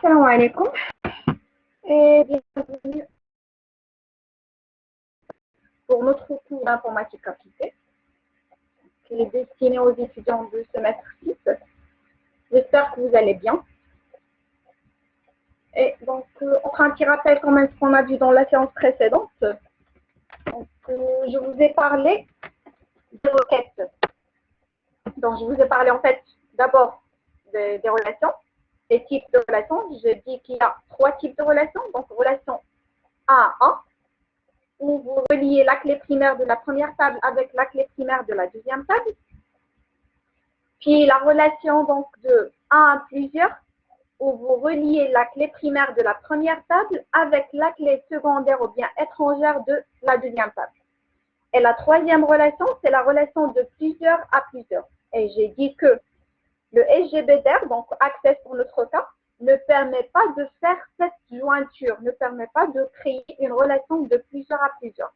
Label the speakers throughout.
Speaker 1: Salam alaikum et bienvenue pour notre cours d'informatique appliquée qui est destiné aux étudiants de semestre 6. J'espère que vous allez bien. Et donc, on fera un petit rappel quand même ce qu'on a vu dans la séance précédente. Donc, je vous ai parlé de requêtes. Donc, je vous ai parlé en fait d'abord des relations, des types de relations. Je dis qu'il y a 3 types de relations. Donc, relation A à A, où vous reliez la clé primaire de la première table avec la clé primaire de la deuxième table. Puis la relation donc de 1 à plusieurs, où vous reliez la clé primaire de la première table avec la clé secondaire ou bien étrangère de la deuxième table. Et la troisième relation, c'est la relation de plusieurs à plusieurs. Et j'ai dit que le SGBDR, donc Access pour notre cas, ne permet pas de faire cette jointure, ne permet pas de créer une relation de plusieurs à plusieurs.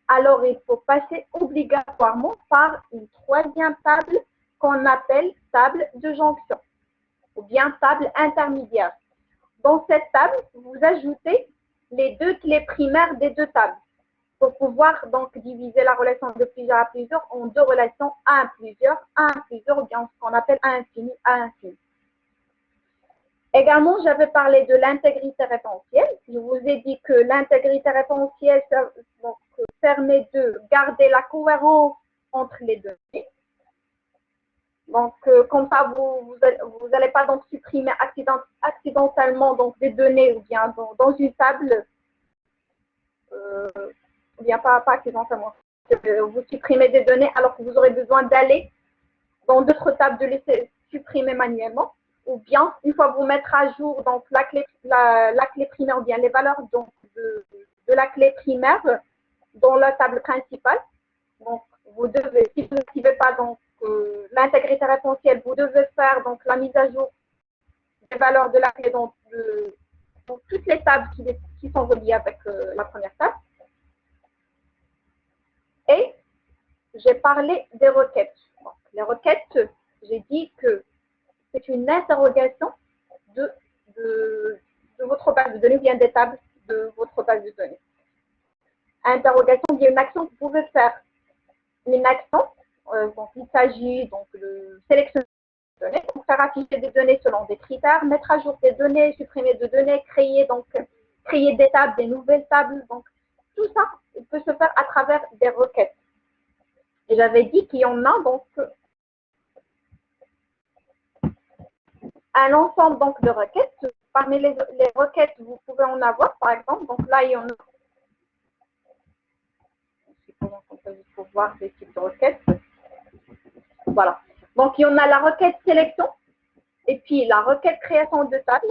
Speaker 1: Alors, il faut passer obligatoirement par une troisième table qu'on appelle table de jonction ou bien table intermédiaire. Dans cette table, vous ajoutez les 2 clés primaires des 2 tables pour pouvoir donc diviser la relation de plusieurs à plusieurs en 2 relations A à plusieurs ou bien ce qu'on appelle A infini, A infini. Également, j'avais parlé de l'intégrité référentielle. Je vous ai dit que l'intégrité référentielle permet de garder la cohérence entre les données. Donc, comme ça, vous n'allez pas donc supprimer accidentellement donc, des données ou bien dans une table, ou bien pas accidentellement. Vous supprimez des données alors que vous aurez besoin d'aller dans d'autres tables de les supprimer manuellement. Ou bien, une fois vous mettre à jour donc, la clé primaire ou bien les valeurs donc, de la clé primaire dans la table principale. Donc, vous devez, si vous n'activez pas donc l'intégrité référentielle, vous devez faire donc la mise à jour des valeurs de la clé dans toutes les tables qui sont reliées avec la première table. Et j'ai parlé des requêtes. Donc, les requêtes, j'ai dit que c'est une interrogation de votre base de données, bien des tables de votre base de données. Interrogation bien une action que vous pouvez faire. Une action, donc il s'agit donc de sélectionner des données, donc faire afficher des données selon des critères, mettre à jour des données, supprimer des données, créer des tables, des nouvelles tables. Donc tout ça peut se faire à travers des requêtes. Et j'avais dit qu'il y en a donc un ensemble donc de requêtes. Parmi les requêtes, vous pouvez en avoir, par exemple. Donc là, il y en a. Il faut voir des types de requêtes. Voilà. Donc, il y en a la requête sélection, et puis la requête création de table,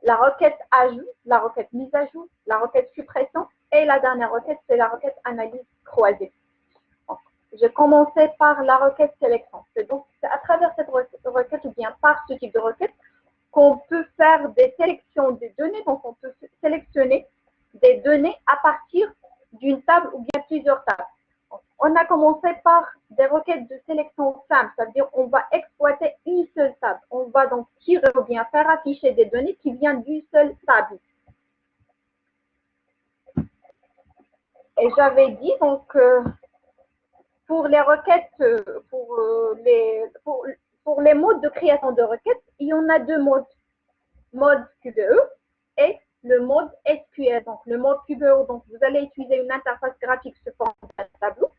Speaker 1: la requête ajout, la requête mise à jour, la requête suppression, et la dernière requête, c'est la requête analyse croisée. J'ai commencé par la requête sélection. Donc, c'est à travers cette requête ou bien par ce type de requête qu'on peut faire des sélections des données. Donc, on peut sélectionner des données à partir d'une table ou bien plusieurs tables. Donc, on a commencé par des requêtes de sélection simple, c'est-à-dire on va exploiter une seule table. On va donc tirer ou bien faire afficher des données qui viennent d'une seule table. Et j'avais dit donc pour les requêtes, pour les modes de création de requêtes, il y en a 2 modes. Mode QBE et le mode SQL. Donc, le mode QBE, donc vous allez utiliser une interface graphique sous forme d'un tableau.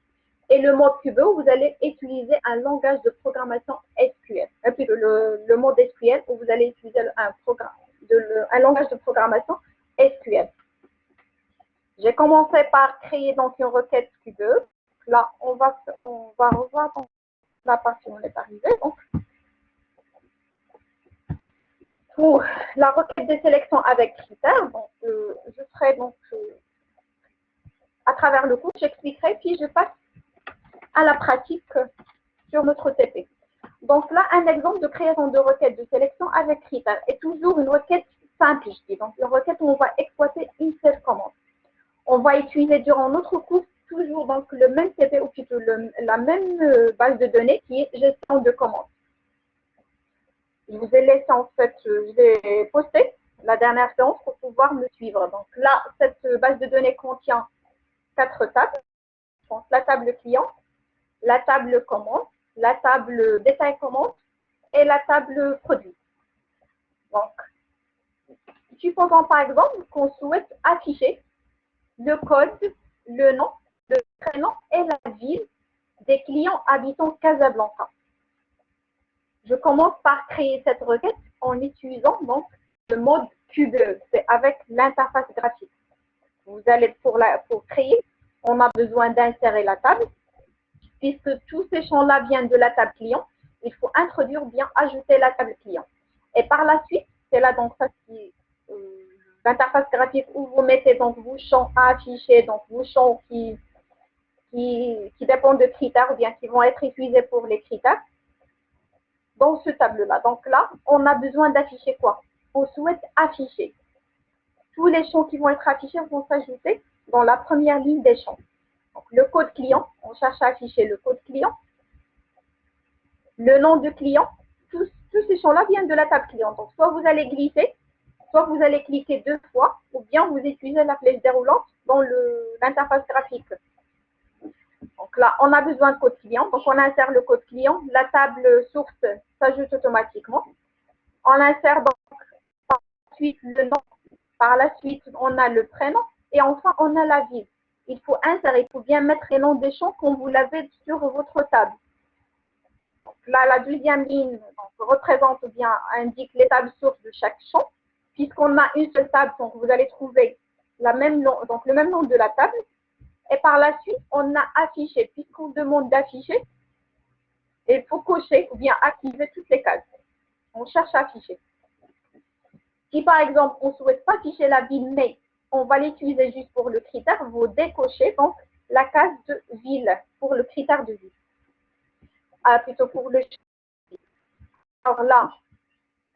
Speaker 1: Et le mode QBE, vous allez utiliser un langage de programmation SQL. Et puis le mode SQL, où vous allez utiliser un langage de programmation SQL. J'ai commencé par créer donc une requête QBE. Là, on va revoir donc, la partie où on est arrivé. Donc, pour la requête de sélection avec critères, donc, je ferai donc à travers le cours, j'expliquerai, puis je passe à la pratique sur notre TP. Donc là, un exemple de création de requête de sélection avec critères est toujours une requête simplifiée. Donc une requête où on va exploiter une seule commande. On va utiliser durant notre cours toujours donc le même TP ou plutôt la même base de données qui est gestion de commandes. Je vous ai laissé en fait, je vais poster la dernière séance pour pouvoir me suivre. Donc là, cette base de données contient 4 tables. Donc, la table client, la table commande, la table détail commande et la table produit. Donc, supposons par exemple qu'on souhaite afficher le code, le nom, le prénom et la ville des clients habitant Casablanca. Je commence par créer cette requête en utilisant donc le mode QBE, c'est avec l'interface graphique. Vous allez pour créer, on a besoin d'insérer la table. Puisque tous ces champs-là viennent de la table client, il faut introduire bien, ajouter la table client. Et par la suite, c'est là donc ça qui l'interface graphique où vous mettez donc vos champs à afficher, donc vos champs qui dépendent de critères ou bien qui vont être utilisés pour les critères dans ce tableau-là. Donc là, on a besoin d'afficher quoi? On souhaite afficher. Tous les champs qui vont être affichés vont s'ajouter dans la première ligne des champs. Donc, le code client, on cherche à afficher le code client. Le nom de client, tous ces champs-là viennent de la table client. Donc, soit vous allez glisser, soit vous allez cliquer 2 fois, ou bien vous utilisez la flèche déroulante dans l'interface graphique. Donc là, on a besoin de code client. Donc, on insère le code client. La table source s'ajoute automatiquement. On insère donc par la suite le nom. Par la suite, on a le prénom. Et enfin, on a la ville. Il faut insérer, il faut bien mettre les noms des champs comme vous l'avez sur votre table. Donc là, la deuxième ligne donc, représente ou bien indique les tables sources de chaque champ. Puisqu'on a une seule table, donc vous allez trouver le même nom de la table. Et par la suite, on a affiché. Puisqu'on demande d'afficher, il faut cocher ou bien activer toutes les cases. On cherche à afficher. Si par exemple, on ne souhaite pas afficher la ville, mais on va l'utiliser juste pour le critère, vous décochez donc la case de ville pour le critère de ville. Plutôt pour le. Alors là,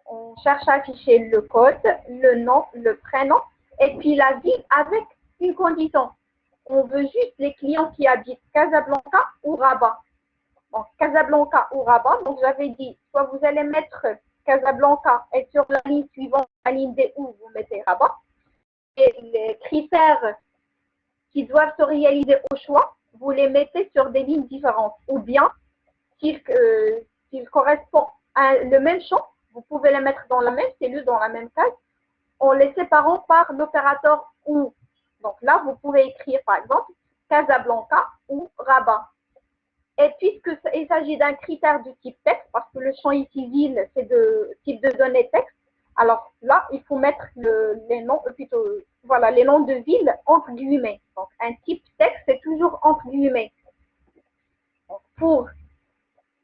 Speaker 1: on cherche à afficher le code, le nom, le prénom, et puis la ville avec une condition. On veut juste les clients qui habitent Casablanca ou Rabat. Donc, Casablanca ou Rabat, donc j'avais dit, soit vous allez mettre Casablanca et sur la ligne suivante, la ligne D où vous mettez Rabat. Et les critères qui doivent se réaliser au choix, vous les mettez sur des lignes différentes. Ou bien, s'ils correspondent à le même champ, vous pouvez les mettre dans la même cellule, dans la même case, en les séparant par l'opérateur OU. Donc là, vous pouvez écrire, par exemple, Casablanca ou Rabat. Et puisqu'il s'agit d'un critère de type texte, parce que le champ ici, ville, c'est de type de données texte, alors là, il faut mettre les noms, plutôt, voilà, les noms de villes entre guillemets. Donc, un type texte, c'est toujours entre guillemets. Donc, pour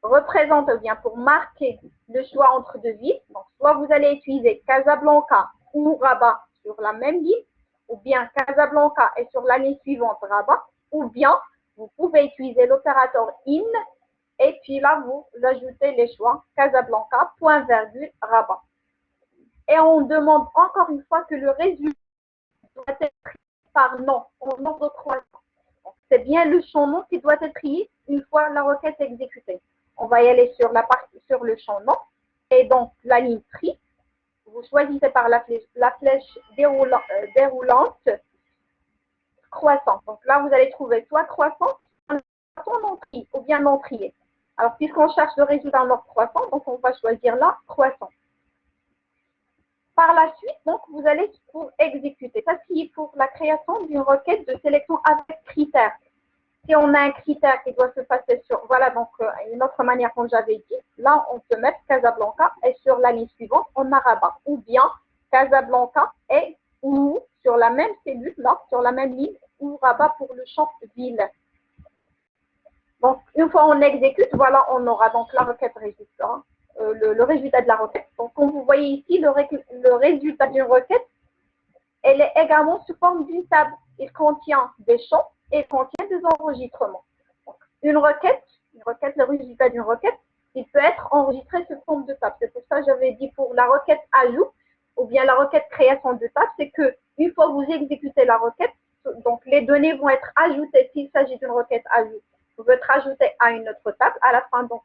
Speaker 1: représenter, ou bien pour marquer le choix entre deux villes, donc soit vous allez utiliser Casablanca ou Rabat sur la même ligne, ou bien Casablanca et sur la ligne suivante Rabat, ou bien vous pouvez utiliser l'opérateur IN et puis là, vous ajoutez les choix Casablanca, point virgule, Rabat. Et on demande encore une fois que le résultat doit être pris par nom, en nombre croissant. C'est bien le champ nom qui doit être pris une fois la requête exécutée. On va y aller sur le champ nom et donc la ligne tri. Vous choisissez par la flèche déroulante croissant. Donc là, vous allez trouver soit croissant, soit non tri ou bien non trié. Alors, puisqu'on cherche le résultat en ordre croissant, donc on va choisir là croissant. Par la suite, donc, vous allez pour exécuter. Ça, c'est pour la création d'une requête de sélection avec critères. Si on a un critère qui doit se passer sur, voilà, donc, une autre manière, comme j'avais dit, là, on peut mettre Casablanca et sur la ligne suivante, on a Rabat. Ou bien Casablanca et ou sur la même cellule, là, sur la même ligne, ou Rabat pour le champ ville. Donc, une fois on exécute, voilà, on aura donc la requête résultat. Le résultat de la requête. Donc, comme vous voyez ici, le résultat d'une requête, elle est également sous forme d'une table. Il contient des champs et il contient des enregistrements. Donc, une requête, le résultat d'une requête, il peut être enregistré sous forme de table. C'est pour ça que j'avais dit pour la requête ajout ou bien la requête création de table, c'est que une fois que vous exécutez la requête, donc les données vont être ajoutées s'il s'agit d'une requête ajout. Vous pouvez être ajouté à une autre table à la fin donc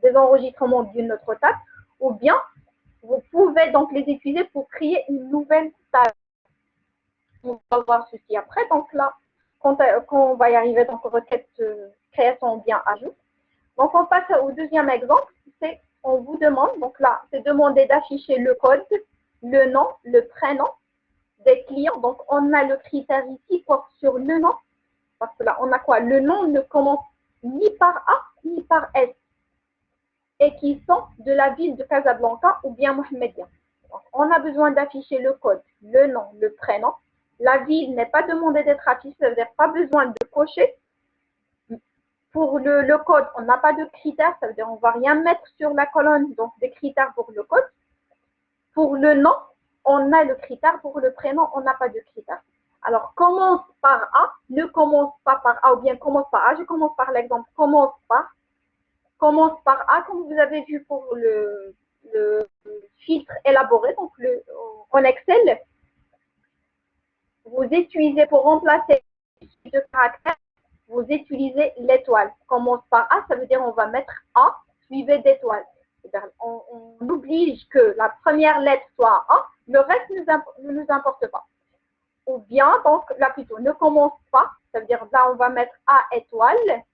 Speaker 1: des enregistrements d'une autre table, ou bien vous pouvez donc les utiliser pour créer une nouvelle table. On va voir ceci après. Donc là, quand on va y arriver, donc requête création ou bien ajout. Donc on passe au deuxième exemple. C'est on vous demande, donc là, c'est demander d'afficher le code, le nom, le prénom des clients. Donc on a le critère ici porte sur le nom. Parce que là, on a quoi? Le nom ne commence ni par A ni par S. Et qui sont de la ville de Casablanca ou bien Mohamedia. Donc, on a besoin d'afficher le code, le nom, le prénom. La ville n'est pas demandée d'être affichée, c'est-à-dire pas besoin de cocher. Pour le code, on n'a pas de critères, ça veut dire on ne va rien mettre sur la colonne, donc des critères pour le code. Pour le nom, on a le critère, pour le prénom, on n'a pas de critères. Alors, commence par A, ne commence pas par A ou bien commence par A. Je commence par l'exemple, commence par A, comme vous avez vu pour le filtre élaboré, donc en Excel, vous utilisez pour remplacer de caractère, vous utilisez l'étoile. Commence par A, ça veut dire on va mettre A suivi d'étoile. On oblige que la première lettre soit A, le reste ne nous importe pas. Ou bien, donc là plutôt, ne commence pas, ça veut dire là on va mettre A étoile,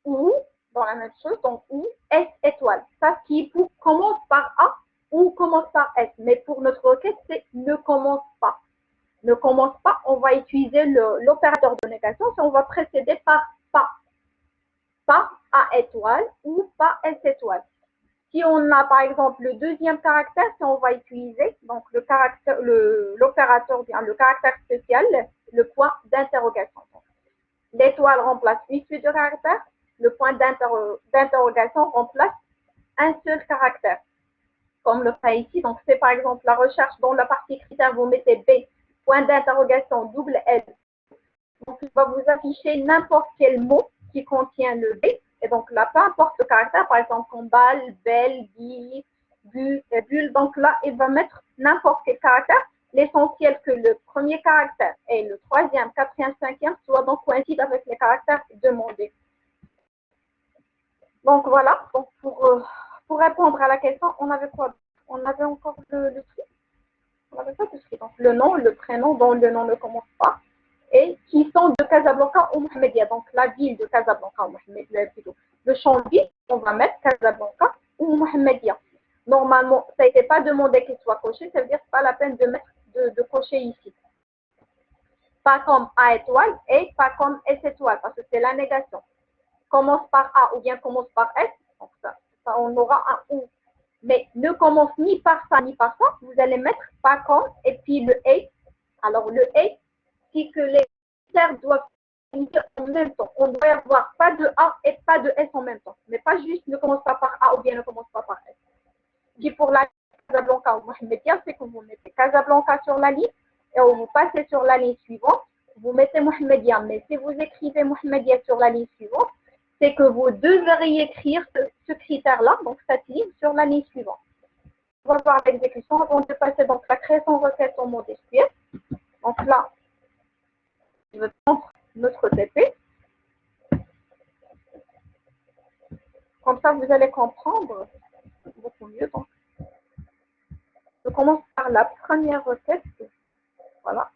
Speaker 1: ou dans la même chose, donc ou S étoile. Ça qui commence par A ou commence par S. Mais pour notre requête, c'est ne commence pas. Ne commence pas, on va utiliser l'opérateur de négation, on va précéder par pas. Pas A étoile ou pas S étoile. Si on a par exemple le deuxième caractère, si on va utiliser donc l'opérateur, bien le caractère spécial, le point d'interrogation. L'étoile remplace une suite de caractères, le point d'interrogation remplace un seul caractère, comme le cas ici. Donc, c'est par exemple la recherche dans la partie critère, vous mettez B, point d'interrogation, double L. Donc, il va vous afficher n'importe quel mot qui contient le B. Et donc, là, peu importe le caractère, par exemple, comme balle, belle, bulle. Donc, là, il va mettre n'importe quel caractère. L'essentiel que le premier caractère et le troisième, quatrième, cinquième soient donc coïncident avec les caractères demandés. Donc voilà, donc pour répondre à la question, on avait quoi? On avait encore le truc. On avait pas de truc. Donc le nom, le prénom, dont le nom ne commence pas, et qui sont de Casablanca ou Mohamedia. Donc la ville de Casablanca ou Mohamedia plutôt. Le champ de ville, on va mettre Casablanca ou Mohamedia. Normalement, ça n'a été pas demandé qu'il soit coché, ça veut dire que ce n'est pas la peine de mettre de cocher ici. Pas comme A étoile et pas comme S étoile, parce que c'est la négation. Commence par A ou bien commence par S, donc ça on aura un OU. Mais ne commence ni par ça ni par ça, vous allez mettre pas comme et puis le A. Alors le A, c'est que les critères doivent finir en même temps. On doit avoir pas de A et pas de S en même temps. Mais pas juste ne commence pas par A ou bien ne commence pas par S. Puis pour la Casablanca ou Mohamedia, c'est que vous mettez Casablanca sur la ligne et vous passez sur la ligne suivante, vous mettez Mohamedia. Mais si vous écrivez Mohamedia sur la ligne suivante, c'est que vous devriez écrire ce critère-là, donc cette ligne, sur la ligne suivante. On va voir l'exécution avant de passer donc la création requête en mode SQL. Donc là, je vais prendre notre TP. Comme ça, vous allez comprendre beaucoup mieux. Donc, je commence par la première requête. Voilà.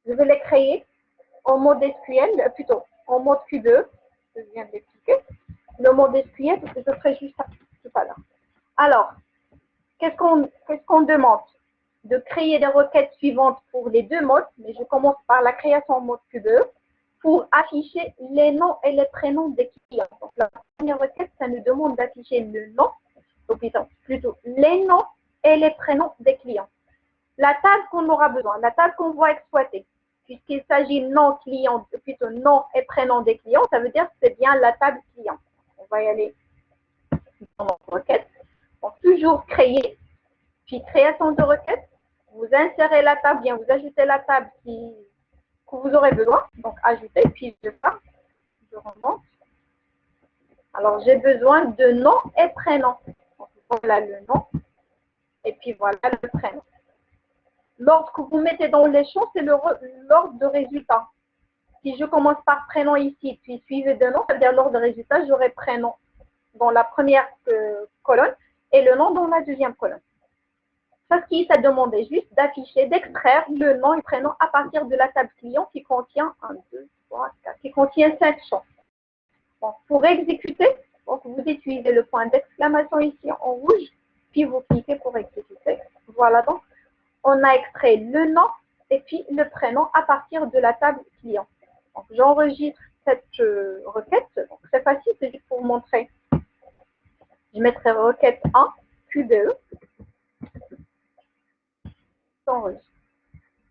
Speaker 1: Je vais les créer en mode SQL, plutôt en mode Q2. Je viens de l'expliquer. Le mode SQL, parce que je ferai juste tout à l'heure. Alors, qu'est-ce qu'on demande? De créer des requêtes suivantes pour les deux modes, mais je commence par la création en mode Q2 pour afficher les noms et les prénoms des clients. Donc, la première requête, ça nous demande d'afficher le nom, donc plutôt les noms et les prénoms des clients. La table qu'on aura besoin, la table qu'on va exploiter, puisqu'il s'agit nom client, plutôt nom et prénom des clients, ça veut dire que c'est bien la table client. On va y aller dans notre requête. Donc, toujours créer, puis création de requête. Vous insérez la table, bien vous ajoutez la table que vous aurez besoin. Donc, ajouter, puis je remonte. Alors, j'ai besoin de nom et prénom. Donc, voilà le nom. Et puis, voilà le prénom. L'ordre que vous mettez dans les champs, c'est l'ordre de résultat. Si je commence par prénom ici, puis suivi de nom, c'est-à-dire l'ordre de résultat, j'aurai prénom dans la première colonne. et le nom dans la deuxième colonne. Ça, ça demandait juste d'afficher, d'extraire le nom et prénom à partir de la table client qui contient 1, 2, 3, 4, qui contient 5 champs. Donc, pour exécuter, donc vous utilisez le point d'exclamation ici en rouge, puis vous cliquez pour exécuter. Voilà, donc on a extrait le nom et puis le prénom à partir de la table client. Donc, j'enregistre cette requête. Donc, c'est facile, c'est juste pour vous montrer. Je mettrai requête 1, QBE.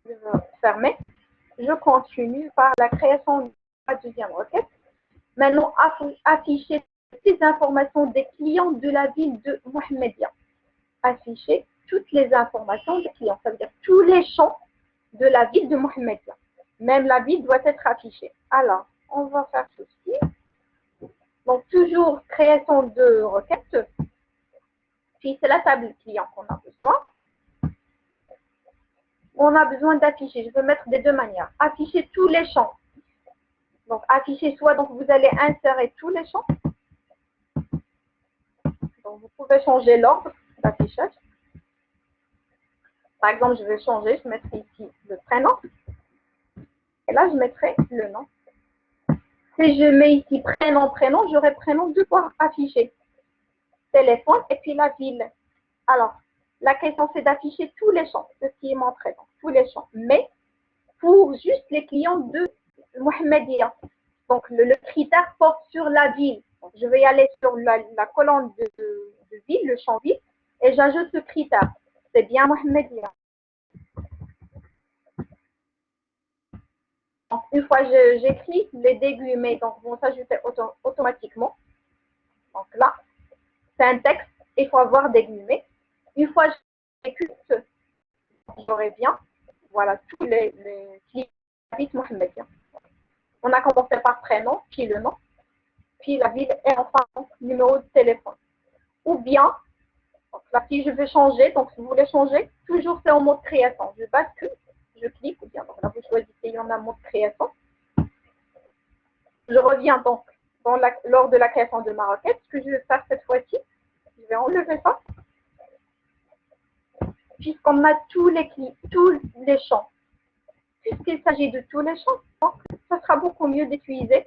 Speaker 1: Je vais fermer. Je continue par la création de la deuxième requête. Maintenant, afficher toutes les informations des clients de la ville de Mohammedia. Afficher toutes les informations des clients, ça veut dire tous les champs de la ville de Mohammedia. Même la ville doit être affichée. Alors, on va faire ceci. Donc, toujours création de requête. Puis, c'est la table client qu'on a besoin. On a besoin d'afficher. Je vais mettre des deux manières. Afficher tous les champs. Donc, afficher soit, donc vous allez insérer tous les champs. Donc, vous pouvez changer l'ordre d'affichage. Par exemple, je vais changer, je mettrai ici le prénom. Et là, je mettrai le nom. Si je mets ici prénom, j'aurai prénom deux fois affiché. Téléphone et puis la ville. Alors, la question, c'est d'afficher tous les champs, ce qui est montré, donc tous les champs. Mais pour juste les clients de Mohammedia. Donc, le critère porte sur la ville. Donc, je vais aller sur la colonne de ville, le champ ville, et j'ajoute ce critère. C'est bien Mohammedia. Donc, une fois que j'écris, les dégumés vont s'ajouter automatiquement. Donc là, c'est un texte, il faut avoir dégumé. Une fois que j'exécute, j'aurai bien, voilà, tous les clients Mohammedia. On a commencé par prénom, puis le nom, puis la ville et enfin numéro de téléphone. Ou bien, donc là, si je veux changer, donc si vous voulez changer, toujours c'est en mode création. Je bascule, je clique, ou bien donc là vous choisissez, il y en a mode création. Je reviens donc lors de la création de ma requête. Ce que je vais faire cette fois-ci, je vais enlever ça. Puisqu'on a tous les champs. Puisqu'il s'agit de tous les champs, donc ça sera beaucoup mieux d'utiliser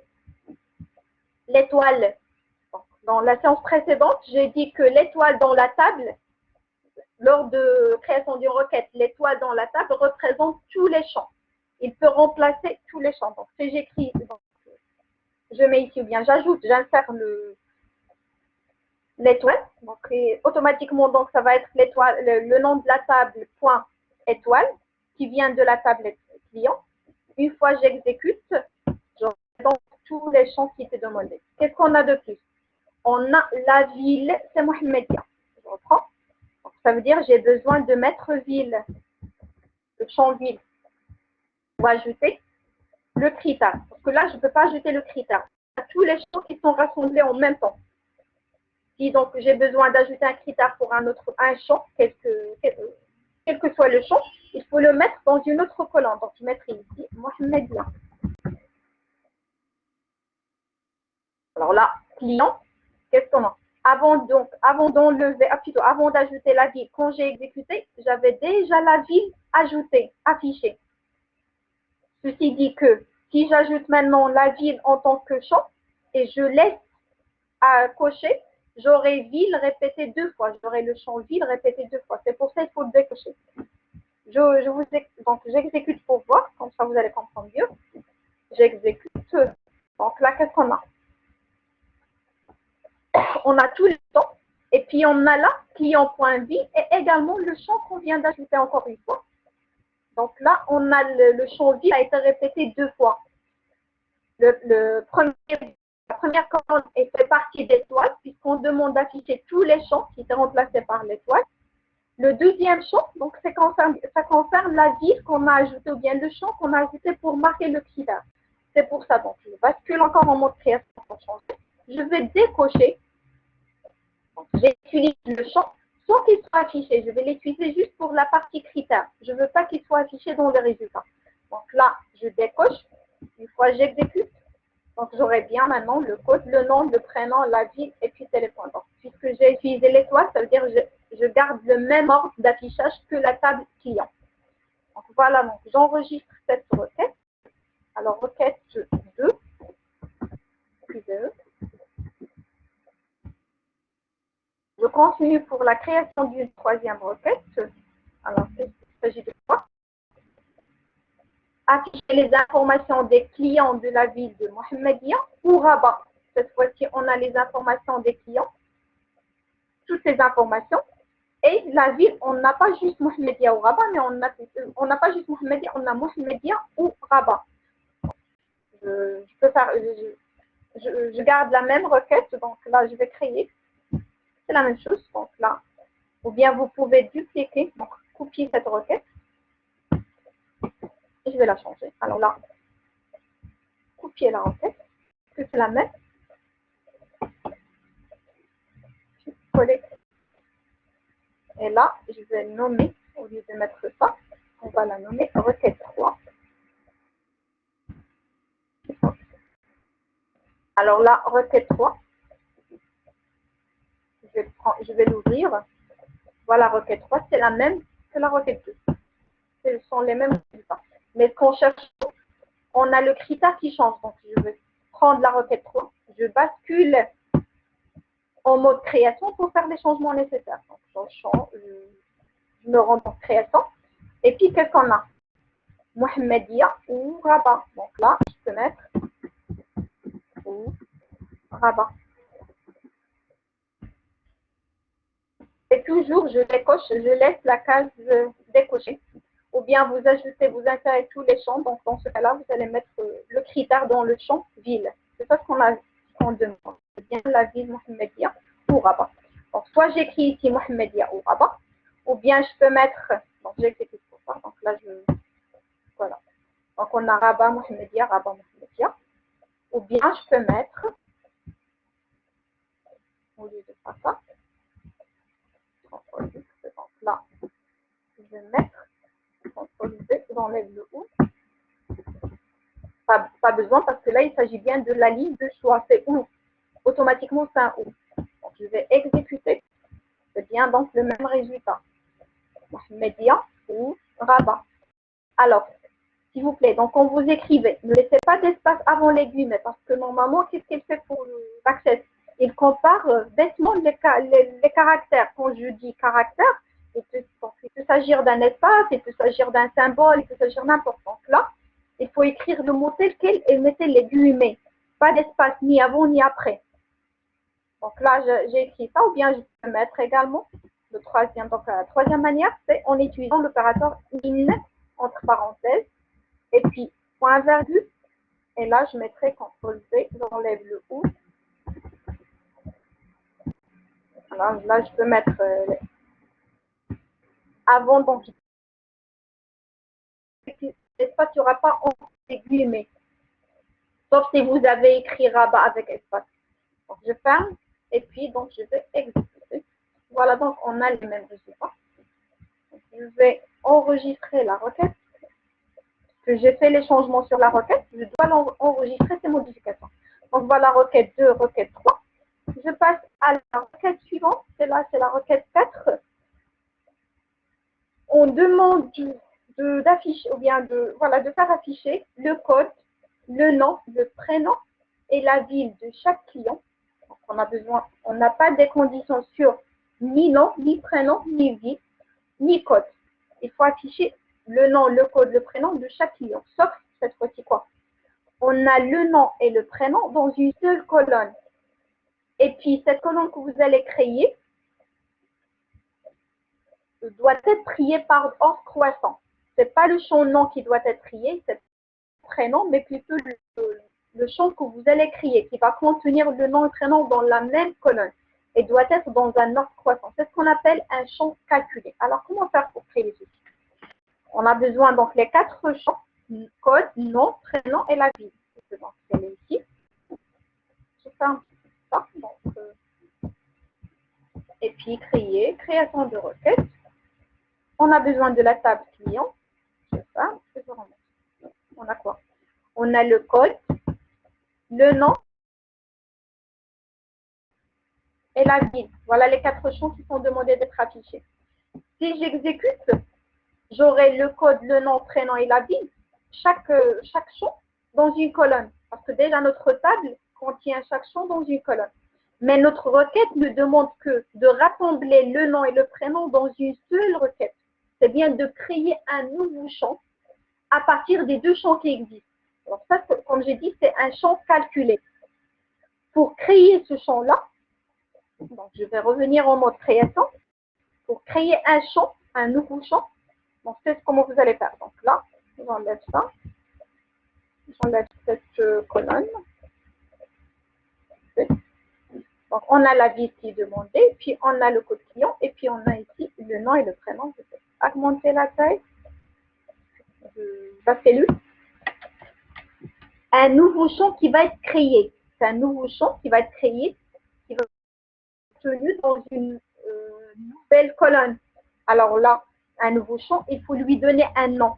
Speaker 1: l'étoile. Dans la séance précédente, j'ai dit que l'étoile dans la table, lors de création d'une requête, l'étoile dans la table représente tous les champs. Il peut remplacer tous les champs. Donc, si j'écris, je mets ici ou bien j'ajoute, j'insère l'étoile. Donc, automatiquement, donc, ça va être l'étoile, le nom de la table, point étoile, qui vient de la table client. Une fois j'exécute, j'aurai donc tous les champs qui étaient demandés. Qu'est-ce qu'on a de plus? On a la ville, c'est Mohammedia. Je reprends. Donc, ça veut dire j'ai besoin de mettre ville, le champ ville. On va ajouter le critère. Parce que là, je ne peux pas ajouter le critère. Tous les champs qui sont rassemblés en même temps. Si donc j'ai besoin d'ajouter un critère pour un champ, quel que soit le champ, il faut le mettre dans une autre colonne. Donc, je mettrai ici Mohammedia. Alors là, client, qu'est-ce qu'on a? Avant d'ajouter la ville, quand j'ai exécuté, j'avais déjà la ville ajoutée, affichée. Ceci dit que si j'ajoute maintenant la ville en tant que champ et je laisse à cocher, j'aurai ville répétée deux fois. J'aurai le champ ville répété deux fois. C'est pour ça qu'il faut le décocher. Donc, j'exécute pour voir, comme ça vous allez comprendre mieux. J'exécute. Donc là, qu'est-ce qu'on a? On a tout le temps. Et puis, on a là, client.vie et également le champ qu'on vient d'ajouter encore une fois. Donc là, on a le champ vie a été répété deux fois. La première colonne fait partie d'étoiles, puisqu'on demande d'afficher tous les champs qui étaient remplacés par l'étoile. Le deuxième champ, donc ça concerne la ville qu'on a ajoutée ou bien le champ qu'on a ajouté pour marquer le critère. C'est pour ça, donc je bascule encore en mode création pour changer. Je vais décocher. J'utilise le champ sans qu'il soit affiché. Je vais l'utiliser juste pour la partie critère. Je ne veux pas qu'il soit affiché dans le résultat. Donc là, je décoche. Une fois j'exécute, donc j'aurai bien maintenant le code, le nom, le prénom, la ville et puis téléphone. Donc puisque j'ai utilisé l'étoile, ça veut dire que je garde le même ordre d'affichage que la table client. Donc voilà, donc j'enregistre cette requête. Alors requête 2, je continue pour la création d'une troisième requête. Alors il s'agit de quoi? Afficher les informations des clients de la ville de Mohammedia ou Rabat. Cette fois-ci, on a les informations des clients, toutes les informations. Et la ville, on n'a pas juste Mohammedia ou Rabat, mais on n'a pas juste Mohammedia, on a Mohammedia ou Rabat. Je peux faire, je garde la même requête, donc là, je vais créer. C'est la même chose, donc là. Ou bien vous pouvez dupliquer, donc copier cette requête. Et je vais la changer. Alors là, copier la requête, que c'est la même. Coller. Et là, je vais nommer, au lieu de mettre ça, on va la nommer requête 3. Alors là, requête 3, je vais l'ouvrir. Voilà, requête 3, c'est la même que la requête 2. Ce sont les mêmes résultats. Mais ce qu'on cherche, on a le critère qui change. Donc, je vais prendre la requête 3, je bascule en mode création pour faire les changements nécessaires. Donc, je me rends en création. Et puis, qu'est-ce qu'on a? Mohammedia ou Rabat. Donc là, je peux mettre ou Rabat. Et toujours, je décoche, je laisse la case décochée. Ou bien vous ajoutez, vous insérez tous les champs. Donc dans ce cas-là, vous allez mettre le critère dans le champ ville. C'est ça ce qu'on demande. C'est bien la ville Mohammedia ou Rabat. Donc soit j'écris ici Mohammedia ou Rabat, ou bien je peux mettre, donc j'exécute pour ça. Donc là, voilà. Donc on a Rabat, Mohammedia, Rabat, Mohammedia. Ou bien je peux mettre, au lieu de faire ça, donc là, je vais mettre CTRL V, j'enlève le OU. Pas besoin parce que là, il s'agit bien de la ligne de choix. C'est OU. Automatiquement, c'est un OU. Donc, je vais exécuter. C'est bien donc le même résultat. Média ou Rabat. Alors, s'il vous plaît, donc quand vous écrivez, ne laissez pas d'espace avant les guillemets parce que normalement, qu'est-ce qu'il fait pour l'accès? Il compare bêtement les caractères. Quand je dis caractère, il peut s'agir d'un espace, il peut s'agir d'un symbole, il peut s'agir n'importe quoi. Donc là, il faut écrire le mot tel quel et mettre les guillemets. Pas d'espace ni avant ni après. Donc là, j'ai écrit ça, ou bien je peux mettre également le troisième. Donc la troisième manière, c'est en utilisant l'opérateur in entre parenthèses et puis point virgule. Et là, je mettrai CTRL V, j'enlève le OU. Alors là, je peux mettre avant, donc l'espace, il n'y aura pas en guillemets. Sauf si vous avez écrit Rabat avec espace. Donc je ferme et puis donc je vais exécuter. Voilà, donc on a les mêmes résultats. Donc, je vais enregistrer la requête. Que j'ai fait les changements sur la requête, je dois enregistrer ces modifications. Donc voilà, requête 2, requête 3. Je passe à la requête suivante. C'est la requête 4. On demande d'afficher, ou bien de faire afficher le code, le nom, le prénom et la ville de chaque client. Donc on n'a pas des conditions sur ni nom, ni prénom, ni ville, ni code. Il faut afficher le nom, le code, le prénom de chaque client. Sauf cette fois-ci quoi? On a le nom et le prénom dans une seule colonne. Et puis cette colonne que vous allez créer doit être triée par ordre croissant. Ce n'est pas le champ nom qui doit être trié, c'est le prénom, mais plutôt le champ que vous allez créer, qui va contenir le nom et le prénom dans la même colonne et doit être dans un ordre croissant. C'est ce qu'on appelle un champ calculé. Alors, comment faire pour créer les outils? On a besoin donc les 4 champs, code, nom, prénom et la ville. Donc, c'est ici. Je fais un petit peu ça. Donc, et puis, création de requête. On a besoin de la table client. Je ferme et je remonte. On a quoi? On a le code, le nom, et la ville. Voilà les 4 champs qui sont demandés d'être affichés. Si j'exécute, j'aurai le code, le nom, prénom et la ville, chaque champ dans une colonne. Parce que déjà, notre table contient chaque champ dans une colonne. Mais notre requête ne demande que de rassembler le nom et le prénom dans une seule requête. C'est bien de créer un nouveau champ à partir des 2 champs qui existent. Alors ça, comme j'ai dit, c'est un champ calculé. Pour créer ce champ-là, donc je vais revenir en mode création. Pour créer un champ, un nouveau champ, donc c'est comment vous allez faire. Donc là, j'enlève ça. J'enlève cette colonne. Donc, on a la ville qui est demandée, puis on a le code client, et puis on a ici le nom et le prénom. Je vais augmenter la taille de la cellule. Un nouveau champ qui va être créé. C'est un nouveau champ qui va être créé, qui va être tenu dans une nouvelle colonne. Alors là, un nouveau champ, il faut lui donner un nom.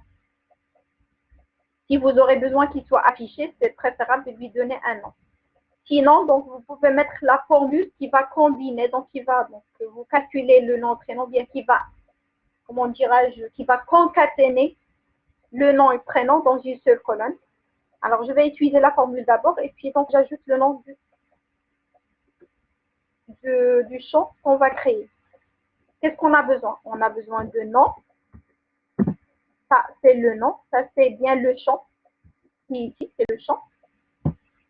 Speaker 1: Si vous aurez besoin qu'il soit affiché, c'est préférable de lui donner un nom. Sinon, donc, vous pouvez mettre la formule qui va combiner, donc qui va, donc, vous calculez le nom, prénom, bien qui va, comment dirais-je, qui va concaténer le nom et le prénom dans une seule colonne. Alors, je vais utiliser la formule d'abord, et puis donc, j'ajoute le nom du champ qu'on va créer. Qu'est-ce qu'on a besoin? On a besoin de nom. Ça, c'est le nom. Ça, c'est bien le champ. Ici, c'est le champ.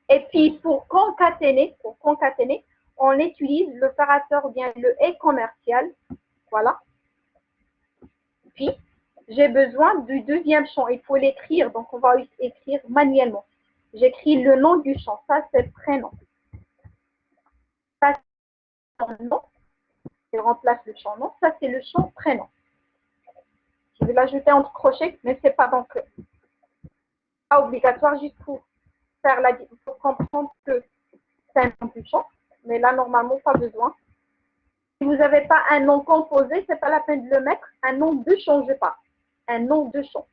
Speaker 1: Et puis, pour concaténer, on utilise l'opérateur bien le et commercial. Voilà. Puis, j'ai besoin du deuxième champ. Il faut l'écrire, donc on va écrire manuellement. J'écris le nom du champ. Ça, c'est le prénom. Ça, c'est le nom. Il remplace le champ nom. Ça, c'est le champ prénom. Je vais l'ajouter entre crochets, mais ce n'est pas donc pas obligatoire, juste pour faire pour comprendre que c'est un nom du champ. Mais là, normalement, pas besoin. Si vous n'avez pas un nom composé, ce n'est pas la peine de le mettre. Un nom de champ, je parle. Un nom de champ.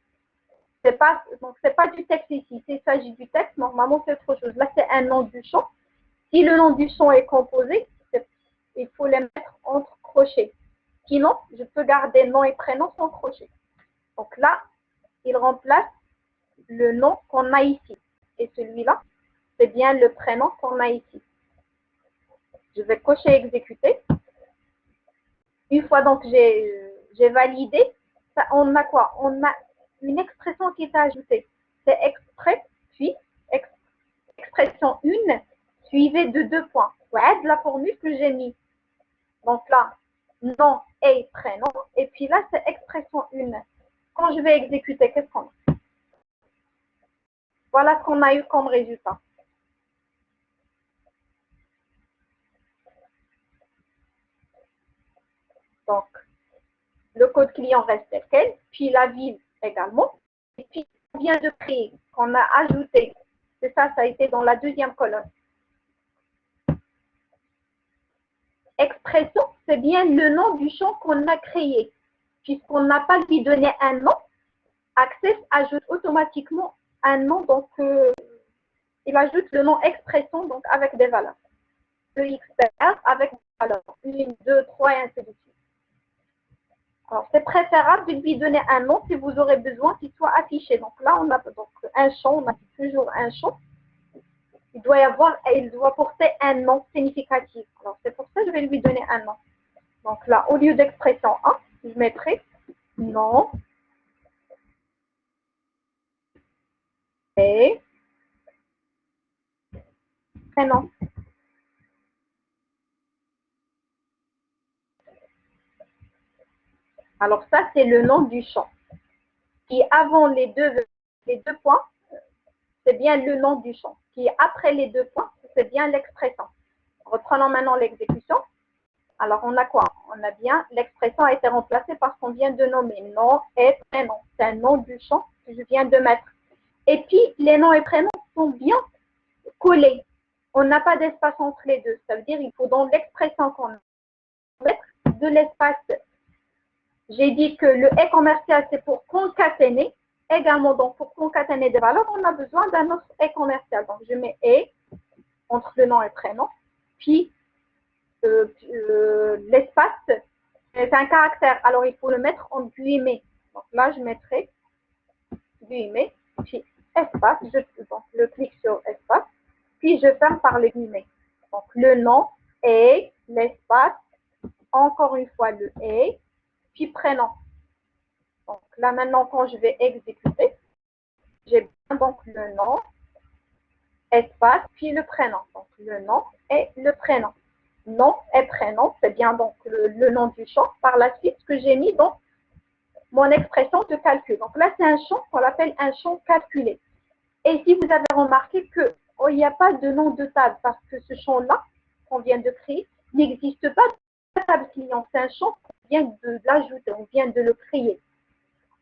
Speaker 1: Donc, c'est pas du texte ici. S'il s'agit du texte, normalement, c'est autre chose. Là, c'est un nom du champ. Si le nom du champ est composé, il faut les mettre entre crochets. Sinon, je peux garder nom et prénom sans crochet. Donc là, il remplace le nom qu'on a ici. Et celui-là, c'est bien le prénom qu'on a ici. Je vais cocher exécuter. Une fois donc j'ai validé, ça, on a quoi? On a une expression qui est ajoutée. C'est extrait, puis expression 1, suivie de 2 points. Ouais, de la formule que j'ai mis. Donc là, nom et prénom. Et puis là, c'est expression 1. Quand je vais exécuter, qu'est-ce qu'on a? Voilà ce qu'on a eu comme résultat. Donc, le code client reste tel quel, puis la ville également. Et puis, on vient de créer, qu'on a ajouté. C'est ça, ça a été dans la deuxième colonne. Expression, c'est bien le nom du champ qu'on a créé. Puisqu'on n'a pas lui donné un nom, Access ajoute automatiquement un nom, donc il ajoute le nom expression donc avec des valeurs. EXPR avec des valeurs 1, 2, 3 et ainsi de suite. Alors, c'est préférable de lui donner un nom si vous aurez besoin qu'il soit affiché. Donc là, on a donc un champ, on a toujours un champ. Il doit porter un nom significatif. Alors, c'est pour ça que je vais lui donner un nom. Donc là, au lieu d'expression 1, je mettrai nom et prénom. Alors ça, c'est le nom du champ. Qui avant les deux points, c'est bien le nom du champ. Qui après les 2 points, c'est bien l'expression. Reprenons maintenant l'exécution. Alors, on a quoi? On a bien, l'expression a été remplacée par ce qu'on vient de nommer, nom et prénom. C'est un nom du champ que je viens de mettre. Et puis, les noms et prénoms sont bien collés. On n'a pas d'espace entre les deux. Ça veut dire qu'il faut dans l'expression qu'on mettre de l'espace. J'ai dit que le et commercial, c'est pour concaténer. Également, donc, pour concaténer des valeurs, on a besoin d'un autre et commercial. Donc, je mets et entre le nom et le prénom. Puis, l'espace, c'est un caractère. Alors, il faut le mettre en guillemets. Donc là, je mettrai guillemets, puis espace. Donc, je clique sur espace, puis je ferme par les guillemets. Donc, le nom est l'espace, encore une fois le est, puis prénom. Donc là, maintenant, quand je vais exécuter, j'ai bien donc le nom, espace, puis le prénom. Donc, le nom et le prénom. Nom et prénom, c'est bien donc le nom du champ. Par la suite, ce que j'ai mis dans mon expression de calcul. Donc là, c'est un champ qu'on appelle un champ calculé. Et si vous avez remarqué que il n'y a pas de nom de table parce que ce champ-là qu'on vient de créer n'existe pas de table client. C'est un champ qu'on vient de l'ajouter, on vient de le créer.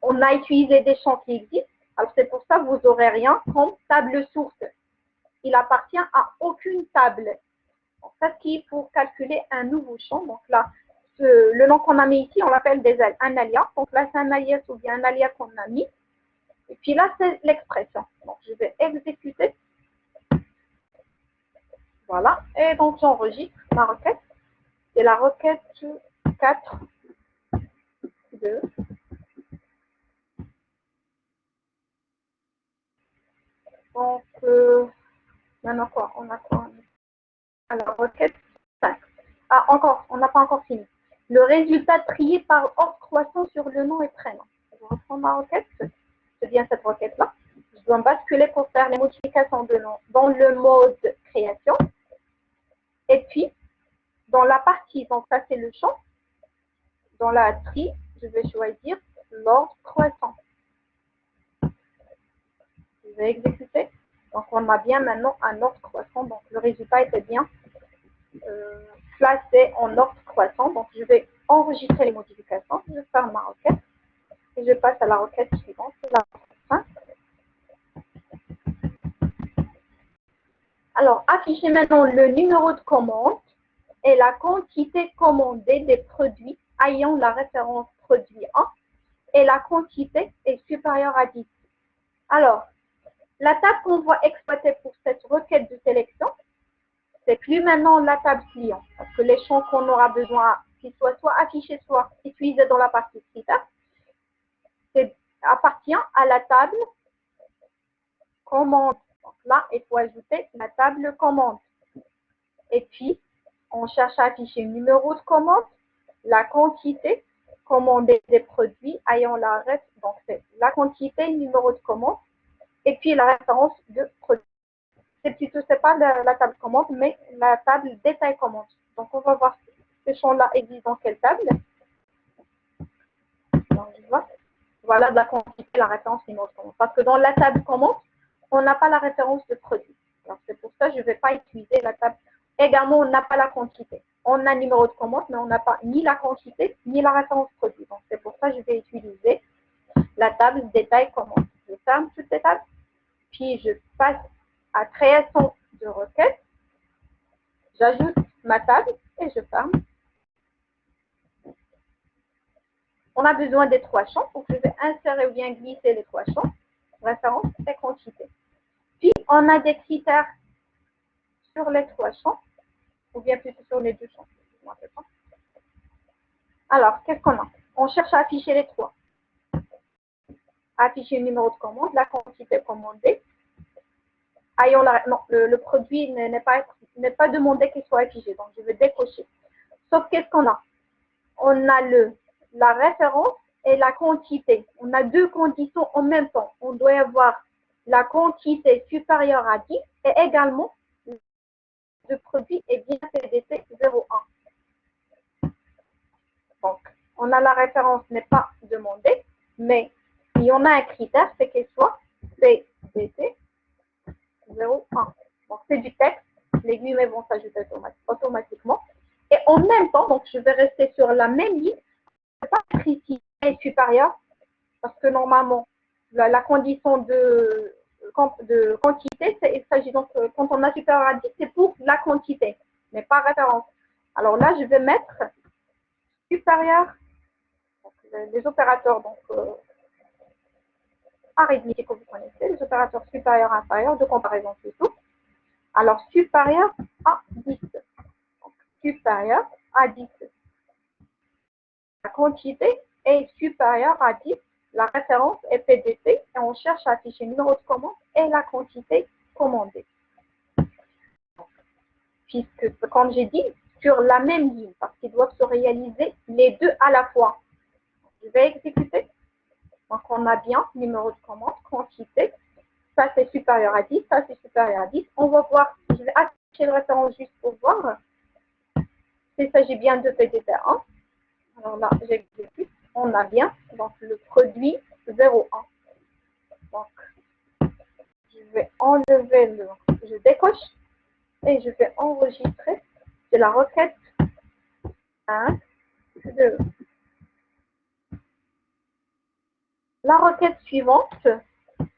Speaker 1: On a utilisé des champs qui existent. Alors c'est pour ça que vous n'aurez rien comme table source. Il appartient à aucune table. Donc, ça, c'est pour calculer un nouveau champ. Donc là, le nom qu'on a mis ici, on l'appelle un alias. Donc là, c'est un alias ou bien un alias qu'on a mis. Et puis là, c'est l'expression. Donc, je vais exécuter. Voilà. Et donc, j'enregistre ma requête. C'est la requête 4, 2. Donc, maintenant quoi? On a quoi? Alors, requête 5. Ah, encore, on n'a pas encore fini. Le résultat trié par ordre croissant sur le nom et prénom. Je reprends ma requête. C'est bien cette requête-là. Je dois basculer pour faire les modifications de nom dans le mode création. Et puis, dans la partie, donc ça c'est le champ, dans la tri, je vais choisir l'ordre croissant. Je vais exécuter. Donc, on a bien maintenant un ordre croissant. Donc, le résultat était bien placé en ordre croissant. Donc, je vais enregistrer les modifications. Je vais faire ma requête. Et je passe à la requête suivante. C'est la requête 5. Alors, affichez maintenant le numéro de commande et la quantité commandée des produits ayant la référence produit 1 et la quantité est supérieure à 10. Alors, la table qu'on va exploiter pour cette requête de sélection, c'est plus maintenant la table client, parce que les champs qu'on aura besoin qu'ils soient soit affichés, soit utilisés dans la partie critères, appartient à la table commande. Donc là, il faut ajouter la table commande. Et puis, on cherche à afficher le numéro de commande, la quantité commandée des produits ayant la référence, donc c'est la quantité, le numéro de commande, et puis la référence de produit. C'est pas la table commande, mais la table détail commande. Donc, on va voir ce champ-là existe dans quelle table. Donc, voilà de la quantité, la référence numéro de commande. Parce que dans la table commande, on n'a pas la référence de produit. Alors, c'est pour ça que je ne vais pas utiliser la table. Également, on n'a pas la quantité. On a le numéro de commande, mais on n'a pas ni la quantité, ni la référence produit. Donc, c'est pour ça que je vais utiliser la table détail commande. Je ferme toutes les tables, puis je passe à création de requête. J'ajoute ma table et je ferme. On a besoin des trois champs, donc je vais insérer ou bien glisser les trois champs, référence et quantité. Puis, on a des critères sur les trois champs, ou bien plutôt sur les deux champs. Alors, qu'est-ce qu'on a? On cherche à afficher les trois. Afficher le numéro de commande, la quantité commandée. Non, le produit n'est pas demandé qu'il soit affiché, donc je vais décocher. Sauf qu'est-ce qu'on a? On a la référence et la quantité. On a deux conditions en même temps. On doit avoir la quantité supérieure à 10 et également le produit est bien CDC 01. Donc, on a la référence n'est pas demandée, mais il y en a un critère, c'est qu'elle soit CDC 01. Donc, c'est du texte. Les guillemets vont s'ajouter automatiquement. Et en même temps, donc je vais rester sur la même ligne. Je ne vais pas écrire ici est supérieur, parce que normalement, la condition de quantité, il s'agit donc, quand on a supérieur à 10, c'est pour la quantité, mais pas référence. Alors là, je vais mettre supérieur, donc, les opérateurs, donc, arithmétique que vous connaissez, les opérateurs supérieurs, inférieurs, de comparaison plutôt. Alors, supérieur à 10. Donc, supérieur supérieur à 10. La quantité est supérieure à 10. La référence est PDT et on cherche à afficher le numéro de commande et la quantité commandée. Puisque, comme j'ai dit, sur la même ligne, parce qu'ils doivent se réaliser les deux à la fois. Je vais exécuter. Donc, on a bien numéro de commande, quantité. Ça, c'est supérieur à 10. Ça, c'est supérieur à 10. On va voir. Je vais afficher le référence juste pour voir s'il s'agit bien de PDT1. Alors là, j'exécute. On a bien. Donc, le produit 0,1. Donc, je vais enlever le... Je décoche et je vais enregistrer. C'est la requête 1, 2. La requête suivante, cette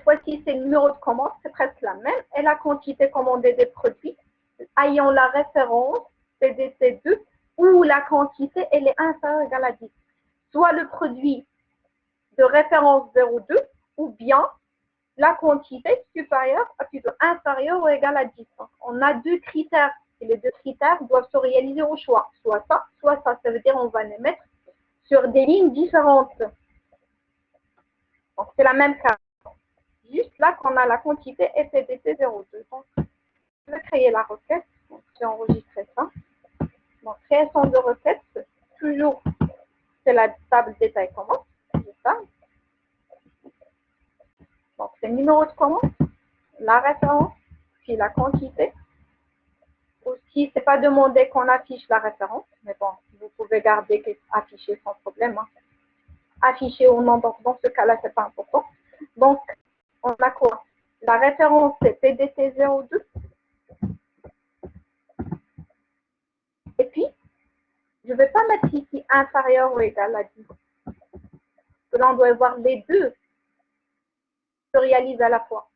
Speaker 1: fois-ci, c'est le numéro de commande, c'est presque la même, et la quantité commandée des produits, ayant la référence PDT2, où la quantité, elle est inférieure ou égale à 10. Soit le produit de référence 0,2, ou bien la quantité supérieure, plutôt inférieure ou égale à 10. Donc, on a deux critères, et les deux critères doivent se réaliser au choix, soit ça, soit ça. Ça veut dire qu'on va les mettre sur des lignes différentes. Donc, c'est la même carte. Juste là qu'on a la quantité FDT 02. Donc, je vais créer la requête. Donc, j'ai enregistré ça. Donc, création de requête. Toujours, c'est la table détail commande. C'est ça. Donc, c'est le numéro de commande, la référence, puis la quantité. Aussi, c'est pas demandé qu'on affiche la référence, mais bon, vous pouvez garder afficher sans problème. Hein. Afficher au nom, donc dans ce cas-là, c'est pas important. Donc, on a quoi? La référence, c'est PDT 02. Et puis, je ne vais pas mettre ici inférieur ou égal à 10. Parce que là, on doit voir les deux se réalisent à la fois.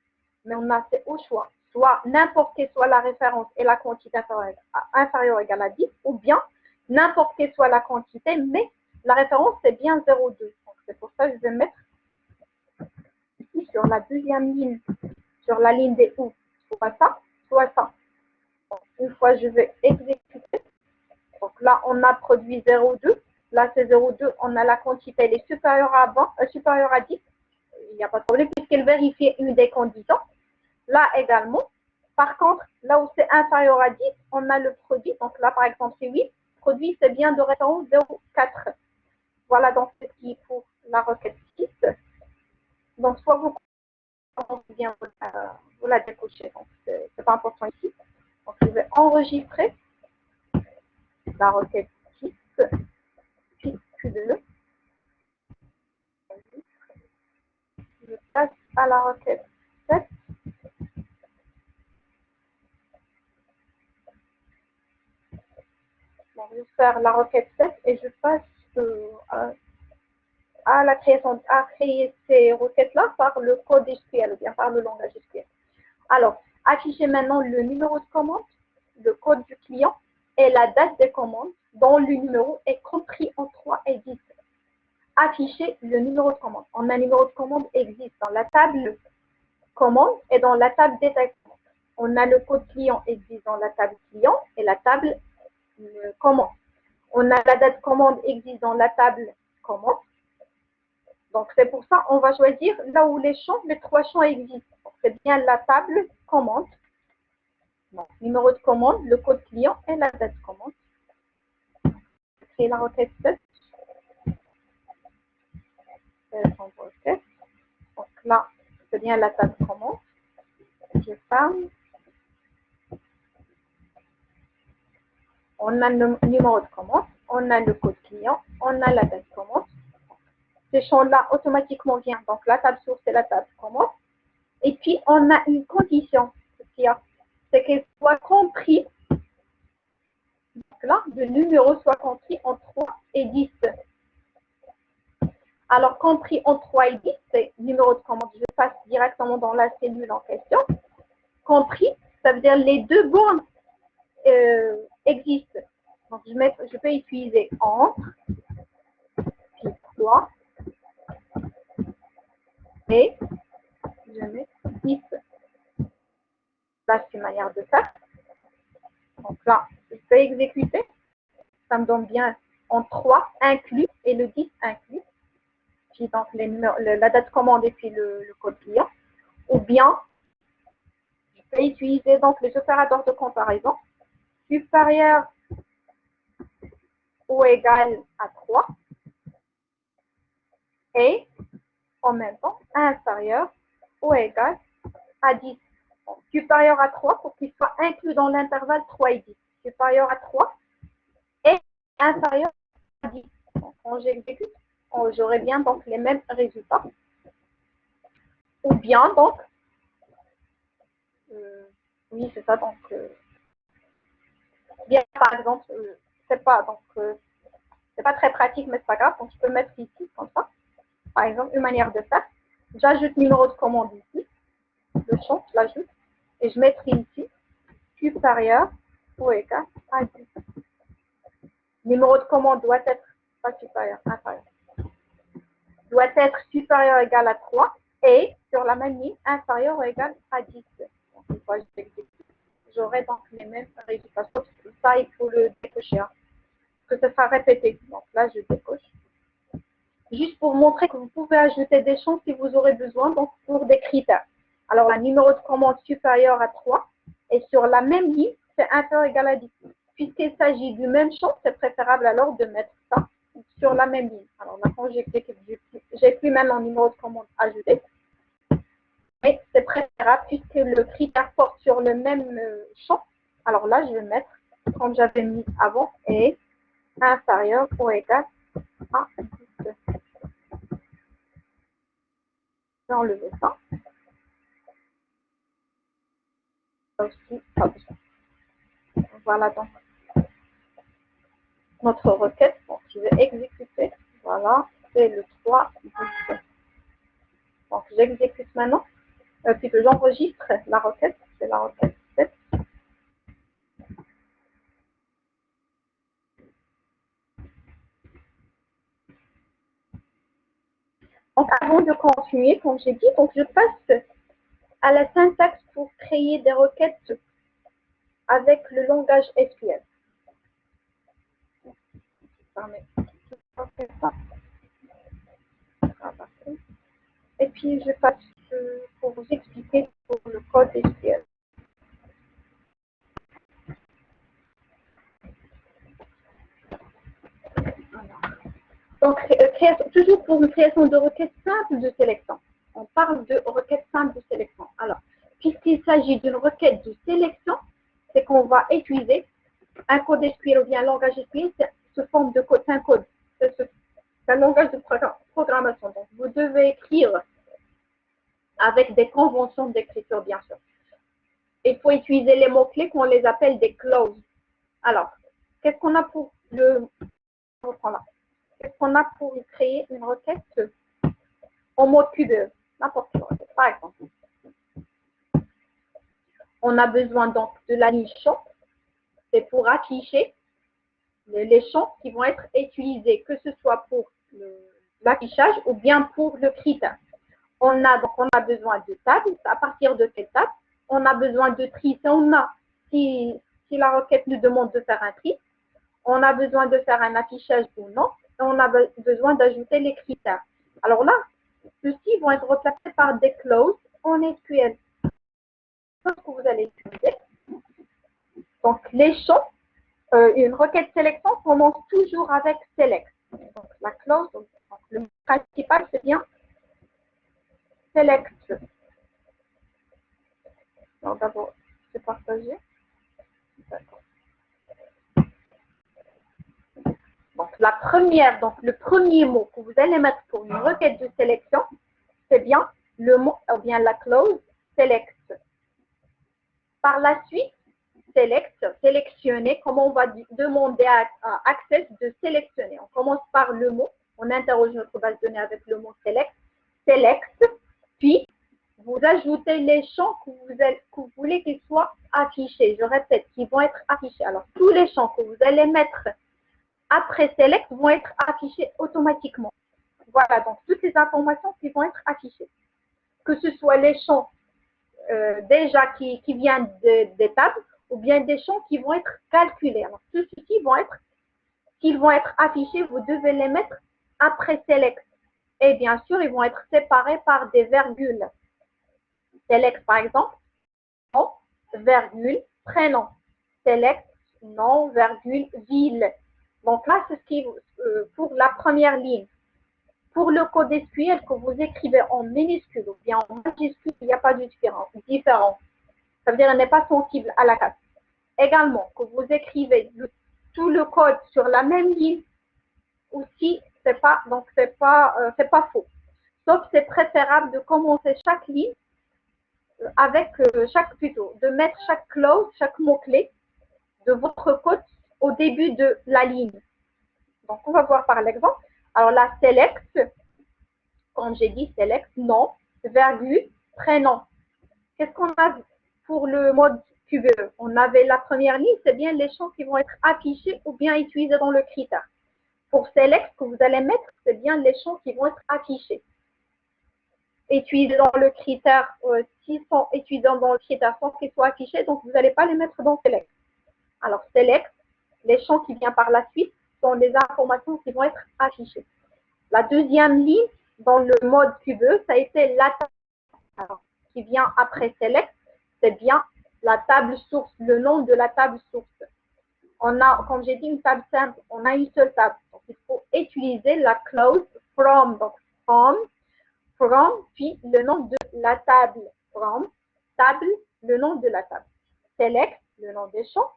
Speaker 1: Mais on a fait au choix. Soit n'importe quelle soit la référence et la quantité inférieure ou égale à 10, ou bien n'importe quelle soit la quantité, mais la référence, c'est bien 0,2. Donc, c'est pour ça que je vais mettre ici sur la deuxième ligne, sur la ligne des ou, soit ça, soit ça. Donc, une fois, je vais exécuter. Donc là, on a produit 0,2. Là, c'est 0,2. On a la quantité, elle est supérieure à 20, supérieure à 10. Il n'y a pas de problème puisqu'elle vérifie une des conditions. Là également. Par contre, là où c'est inférieur à 10, on a le produit. Donc là, par exemple, c'est 8. Le produit, c'est bien de référence 0,4. Voilà donc ce qui est pour la requête 6. Donc, soit vous bien vous la décochez. Donc, c'est pas important ici. Donc, je vais enregistrer la requête 6. Puis, je passe à la requête 7. Bon, je vais faire la requête 7 et je passe à la création, à créer ces requêtes-là par le code SQL ou bien par le langage SQL. Alors, affichez maintenant le numéro de commande, le code du client et la date de commande dont le numéro est compris en 3 et 10. Affichez le numéro de commande. On a un numéro de commande existe dans la table commande et dans la table détail commande. On a le code client existe dans la table client et la table commande. On a la date commande existe dans la table commande. Donc, c'est pour ça on va choisir là où les champs, les trois champs existent. C'est bien la table commande. Donc, numéro de commande, le code client et la date commande. C'est la requête 7. Donc là, c'est bien la table commande. Je ferme. On a le numéro de commande, on a le code client, on a la date commande. Ces champs-là automatiquement viennent. Donc la table source, c'est la table commande. Et puis on a une condition, c'est qu'elle soit compris. Donc là, le numéro soit compris en 3 et 10. Alors compris en 3 et 10, c'est numéro de commande. Je passe directement dans la cellule en question. Compris, ça veut dire les deux bornes existent. Donc je peux utiliser entre, puis 3, et je mets 10. Là, c'est une manière de faire. Donc là, je peux exécuter. Ça me donne bien en 3 inclus et le 10 inclus. Puis donc la date commande et puis le code client. Ou bien, je peux utiliser donc les opérateurs de comparaison. Supérieur ou égal à 3 et en même temps inférieur ou égal à 10. Donc, supérieur à 3 pour qu'il soit inclus dans l'intervalle 3 et 10. Supérieur à 3 et inférieur à 10. Donc, quand j'exécute, j'aurai bien donc les mêmes résultats. Ou bien donc, oui c'est ça, donc bien par exemple, c'est pas très pratique mais c'est pas grave, donc je peux mettre ici comme ça. Par exemple, une manière de faire, j'ajoute numéro de commande ici, le champ, je l'ajoute, et je mettrai ici supérieur ou égal à 10. Numéro de commande doit être, pas supérieur, inférieur, doit être supérieur ou égal à 3 et sur la même ligne, inférieur ou égal à 10. Donc, une fois que je l'exécute, j'aurai donc les mêmes résultats. Sauf que ça, il faut le décocher, hein, parce que ça sera répété. Donc là, je décoche. Juste pour montrer que vous pouvez ajouter des champs si vous aurez besoin, donc pour des critères. Alors, le numéro de commande supérieur à 3 et sur la même ligne, c'est inférieur ou égal à 10. Puisqu'il s'agit du même champ, c'est préférable alors de mettre ça sur la même ligne. Alors là, quand j'exécute, j'ai plus même un numéro de commande ajouté. Mais c'est préférable puisque le critère porte sur le même champ. Alors là, je vais mettre, comme j'avais mis avant, et inférieur ou égal à 10. Je vais enlever ça. Ça aussi, pas besoin. Voilà donc notre requête. Donc, je vais exécuter. Voilà, c'est le 3, 10. Donc, j'exécute maintenant. Puis que j'enregistre la requête. C'est la requête 7. Donc, avant de continuer, comme j'ai dit, donc je passe à la syntaxe pour créer des requêtes avec le langage SQL. Et puis, je passe pour vous expliquer pour le code SQL. Donc, toujours pour une création de requête simple de sélection. On parle de requête simple de sélection. Alors, puisqu'il s'agit d'une requête de sélection, c'est qu'on va utiliser un code SQL ou bien un langage SQL, c'est sous forme de code, c'est un code. C'est un langage de programmation. Donc, vous devez écrire avec des conventions d'écriture, bien sûr. Il faut utiliser les mots-clés qu'on les appelle des clauses. Alors, qu'est-ce qu'on a pour le... Qu'est-ce qu'on a pour créer une requête en mode QBE, n'importe quelle requête, par exemple. On a besoin donc de la ligne champ, c'est pour afficher les champs qui vont être utilisés, que ce soit pour l'affichage ou bien pour le critère. On a besoin de tables. À partir de quelle table? On a besoin de tri. Si la requête nous demande de faire un tri, on a besoin de faire un affichage ou non, et on a besoin d'ajouter les critères. Alors là, ceux-ci vont être remplacés par des clauses en SQL. Ce que vous allez utiliser. Donc, les champs, une requête sélection commence toujours avec select. Donc, la clause, donc, le principal, c'est bien select. Alors, d'abord, je vais partager. D'accord. Donc, le premier mot que vous allez mettre pour une requête de sélection, c'est bien le mot, ou bien la clause select. Par la suite, select, sélectionner, comment on va demander à Access de sélectionner. On commence par le mot, on interroge notre base de données avec le mot select, puis vous ajoutez les champs que vous voulez qu'ils soient affichés. Je répète, qu'ils vont être affichés. Alors, tous les champs que vous allez mettre après select vont être affichés automatiquement. Voilà, donc toutes les informations qui vont être affichées. Que ce soit les champs déjà qui viennent des tables, ou bien des champs qui vont être calculés. Alors, ceux-ci vont être, s'ils vont être affichés, vous devez les mettre après select. Et bien sûr, ils vont être séparés par des virgules. Select, par exemple, nom, virgule, prénom. Select, nom, virgule, ville. Donc là, c'est ce qui pour la première ligne. Pour le code SQL que vous écrivez en minuscule ou bien en majuscule, il n'y a pas de différence. Ça veut dire qu'il n'est pas sensible à la casse. Également, que vous écrivez tout le code sur la même ligne, aussi, c'est pas faux. Sauf c'est préférable de commencer chaque ligne avec de mettre chaque clause, chaque mot-clé de votre code au début de la ligne. Donc, on va voir par l'exemple. Alors, la select, comme j'ai dit, select, nom, virgule, prénom. Qu'est-ce qu'on a pour le mode QBE? On avait la première ligne, c'est bien les champs qui vont être affichés ou bien utilisés dans le critère. Pour select, ce que vous allez mettre, c'est bien les champs qui vont être affichés. Utilisés dans le critère, s'ils sont utilisés dans le critère sans qu'ils soient affichés, donc vous n'allez pas les mettre dans select. Alors, select, les champs qui viennent par la suite sont les informations qui vont être affichées. La deuxième ligne, dans le mode QBE, ça a été la table qui vient après select, c'est bien la table source, le nom de la table source. On a, comme j'ai dit, une table simple, on a une seule table. Donc, il faut utiliser la clause from, donc from, puis le nom de la table, from, table, le nom de la table. Select, le nom des champs.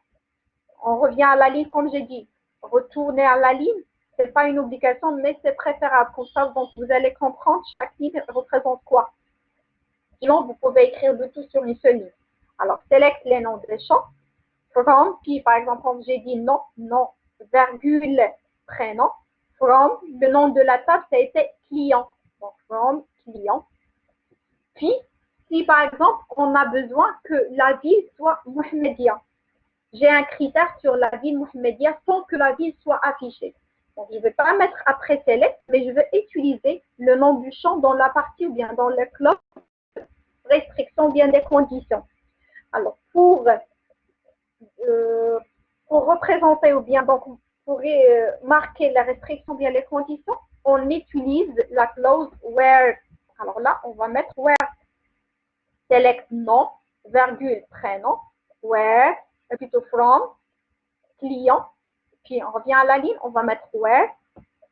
Speaker 1: On revient à la ligne, comme j'ai dit. Retourner à la ligne, ce n'est pas une obligation, mais c'est préférable. Comme ça, donc, vous allez comprendre chaque ligne représente quoi. Sinon, vous pouvez écrire le tout sur une seule ligne. Alors, select les noms des champs. From, puis par exemple, comme j'ai dit nom, virgule, prénom. From, le nom de la table, ça a été client. Donc, from, client. Puis, si par exemple, on a besoin que la ville soit Mohamedia, j'ai un critère sur la ville Mohamedia sans que la ville soit affichée. Donc, je ne vais pas mettre après select, mais je vais utiliser le nom du champ dans la partie ou bien dans le clause restriction, bien des conditions. Alors, pour représenter ou bien donc pour marquer la restriction, bien les conditions, on utilise la clause where. Alors là, on va mettre where. Select nom, virgule, prénom, where, plutôt from, client, puis on revient à la ligne, on va mettre where.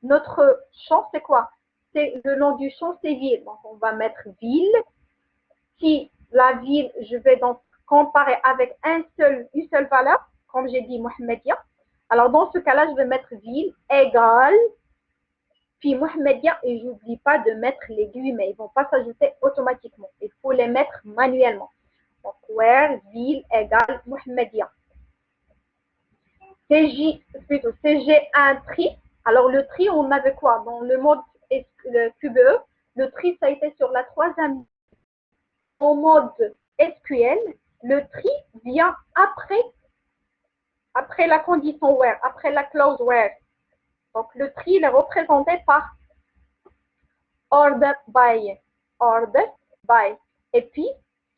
Speaker 1: Notre champ, c'est quoi? C'est le nom du champ, c'est ville. Donc, on va mettre ville. Si la ville, je vais donc comparer avec une seule valeur, comme j'ai dit, Mohamedia. Alors, dans ce cas-là, je vais mettre ville égale, puis Mohamedia, et je n'oublie pas de mettre les guillemets. Ils ne vont pas s'ajouter automatiquement. Il faut les mettre manuellement. Donc, where, ville égale Mohamedia. CG un tri. Alors, le tri, on avait quoi? Dans le mode QBE, le tri, ça a été sur la troisième. En mode SQL, le tri vient après la condition where, après la clause where. Donc, le tri est représenté par order by. Order by. Et puis,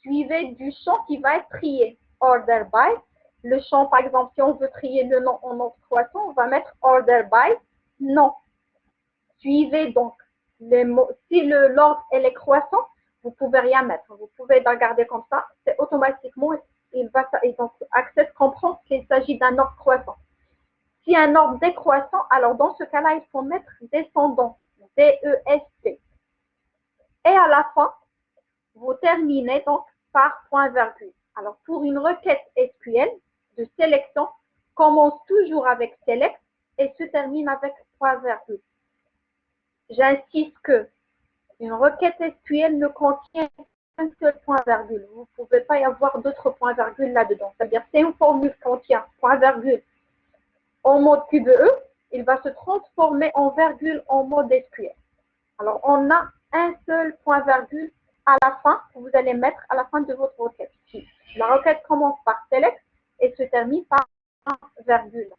Speaker 1: suivez du champ qui va être trié. Order by. Le champ, par exemple, si on veut trier le nom en ordre croissant, on va mettre order by nom. Suivez donc les mots. Si l'ordre est croissant, vous ne pouvez rien mettre. Vous pouvez la garder comme ça. C'est automatiquement, Access comprend qu'il s'agit d'un ordre croissant. Si un ordre décroissant, alors dans ce cas-là, il faut mettre descendant. D-E-S-T. Et à la fin, vous terminez donc par point virgule. Alors, pour une requête SQL de sélection, commence toujours avec select et se termine avec point virgule. J'insiste que une requête SQL ne contient qu'un seul point virgule. Vous ne pouvez pas y avoir d'autres points virgule là-dedans. C'est-à-dire, c'est une formule qui contient point virgule en mode QBE, il va se transformer en virgule en mode SQL. Alors, on a un seul point virgule à la fin que vous allez mettre à la fin de votre requête. La requête commence par select et se termine par un virgule.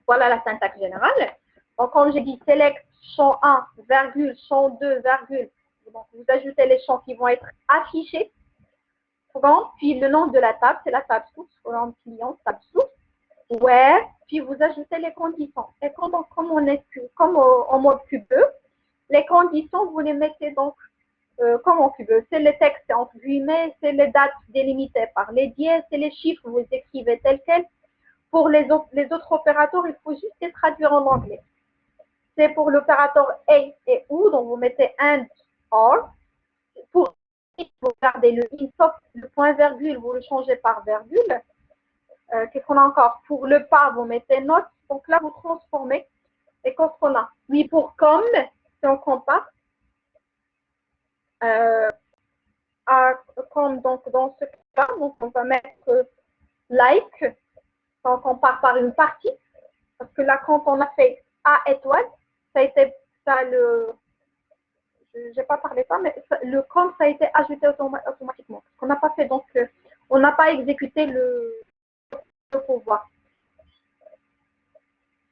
Speaker 1: Voilà la syntaxe générale. Donc, comme j'ai dit, select champ 1, virgule, champ 2, virgule. Donc, vous ajoutez les champs qui vont être affichés. from, puis le nom de la table, c'est la table source, from client, table source, where, puis vous ajoutez les conditions. Et comme on est en mode cubeux, les conditions, vous les mettez donc comme en cubeux. C'est le texte entre guillemets, c'est les dates délimitées par les dièses, c'est les chiffres, vous les écrivez tels quels. Pour les autres opérateurs, il faut juste les traduire en anglais. C'est pour l'opérateur A et OU, donc vous mettez AND, OR. Pour vous gardez le in, sauf le point virgule, vous le changez par virgule. Qu'est-ce qu'on a encore? Pour le pas, vous mettez not. Donc là, vous transformez. Et qu'est-ce qu'on a? Oui, pour comme, si on compare, comme donc dans ce cas, donc on va mettre like, quand on compare par une partie, parce que là, quand on a fait A étoile, ça a été, ça le, je n'ai pas parlé de ça, mais le comme ça a été ajouté automatiquement. Parce qu'on n'a pas fait, donc, on n'a pas exécuté le pouvoir.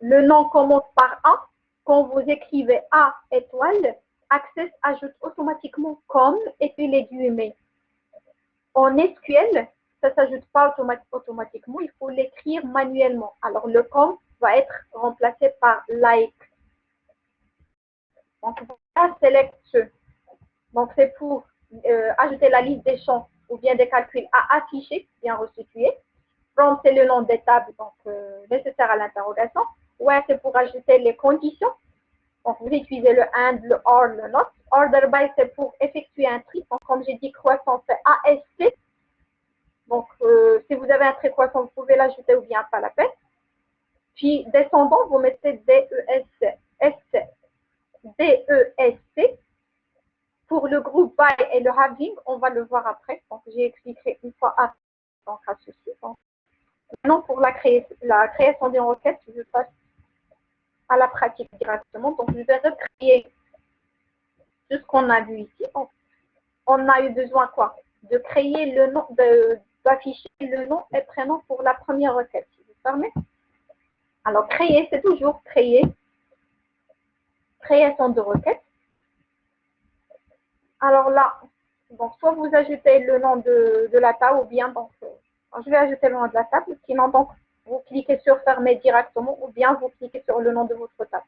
Speaker 1: Le nom commence par A. Quand vous écrivez A étoile, Access ajoute automatiquement comme et puis les guillemets. En SQL, ça ne s'ajoute pas automatiquement, il faut l'écrire manuellement. Alors le com va être remplacé par like. Donc voilà, select ce. Donc c'est pour ajouter la liste des champs ou bien des calculs à afficher, bien restituer. From, c'est le nom des tables donc, nécessaires à l'interrogation. Where, c'est pour ajouter les conditions. Donc, vous utilisez le AND, le OR, le NOT. Order by, c'est pour effectuer un tri. Donc, comme j'ai dit, croissant, c'est ASC. Donc, si vous avez un trait croissant, vous pouvez l'ajouter ou bien pas la peine. Puis, descendant, vous mettez DESC. DESC. Pour le groupe by et le having, on va le voir après. Donc, j'ai expliqué une fois après. Donc, à ceci. Donc, maintenant, pour la création d'une requête, je passe à la pratique directement. Donc, je vais recréer tout ce qu'on a vu ici. Donc, on a eu besoin quoi? De créer le nom, d'afficher le nom et prénom pour la première requête. Si vous fermez. Alors, créer, c'est toujours création de requête. Alors là, donc, soit vous ajoutez le nom de la table ou bien, donc, je vais ajouter le nom de la table. Sinon, donc, vous cliquez sur fermer directement ou bien vous cliquez sur le nom de votre table.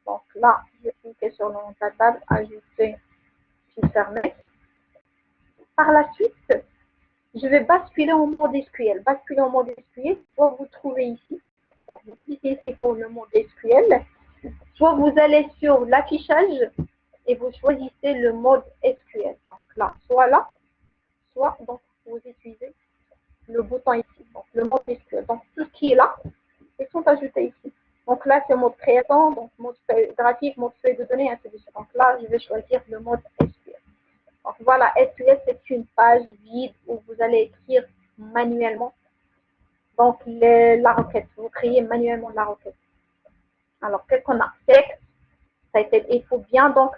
Speaker 1: Donc là, je vais cliquer sur le nom de la table, ajouter, puis fermer. Par la suite, je vais basculer en mode SQL. Basculer en mode SQL, soit vous trouvez ici, vous cliquez ici pour le mode SQL, soit vous allez sur l'affichage et vous choisissez le mode SQL. Donc là, soit donc vous utilisez le bouton ici, donc le mode SQL. Donc tout ce qui est là, ils sont ajoutés ici. Donc là, c'est mode création, donc mode graphique, mode feuille de données, ainsi de suite. Donc là, je vais choisir le mode SQL. Donc voilà, SQL, c'est une page vide où vous allez écrire manuellement donc la requête. Vous créez manuellement la requête. Alors, qu'est-ce qu'on a? Texte, il faut bien donc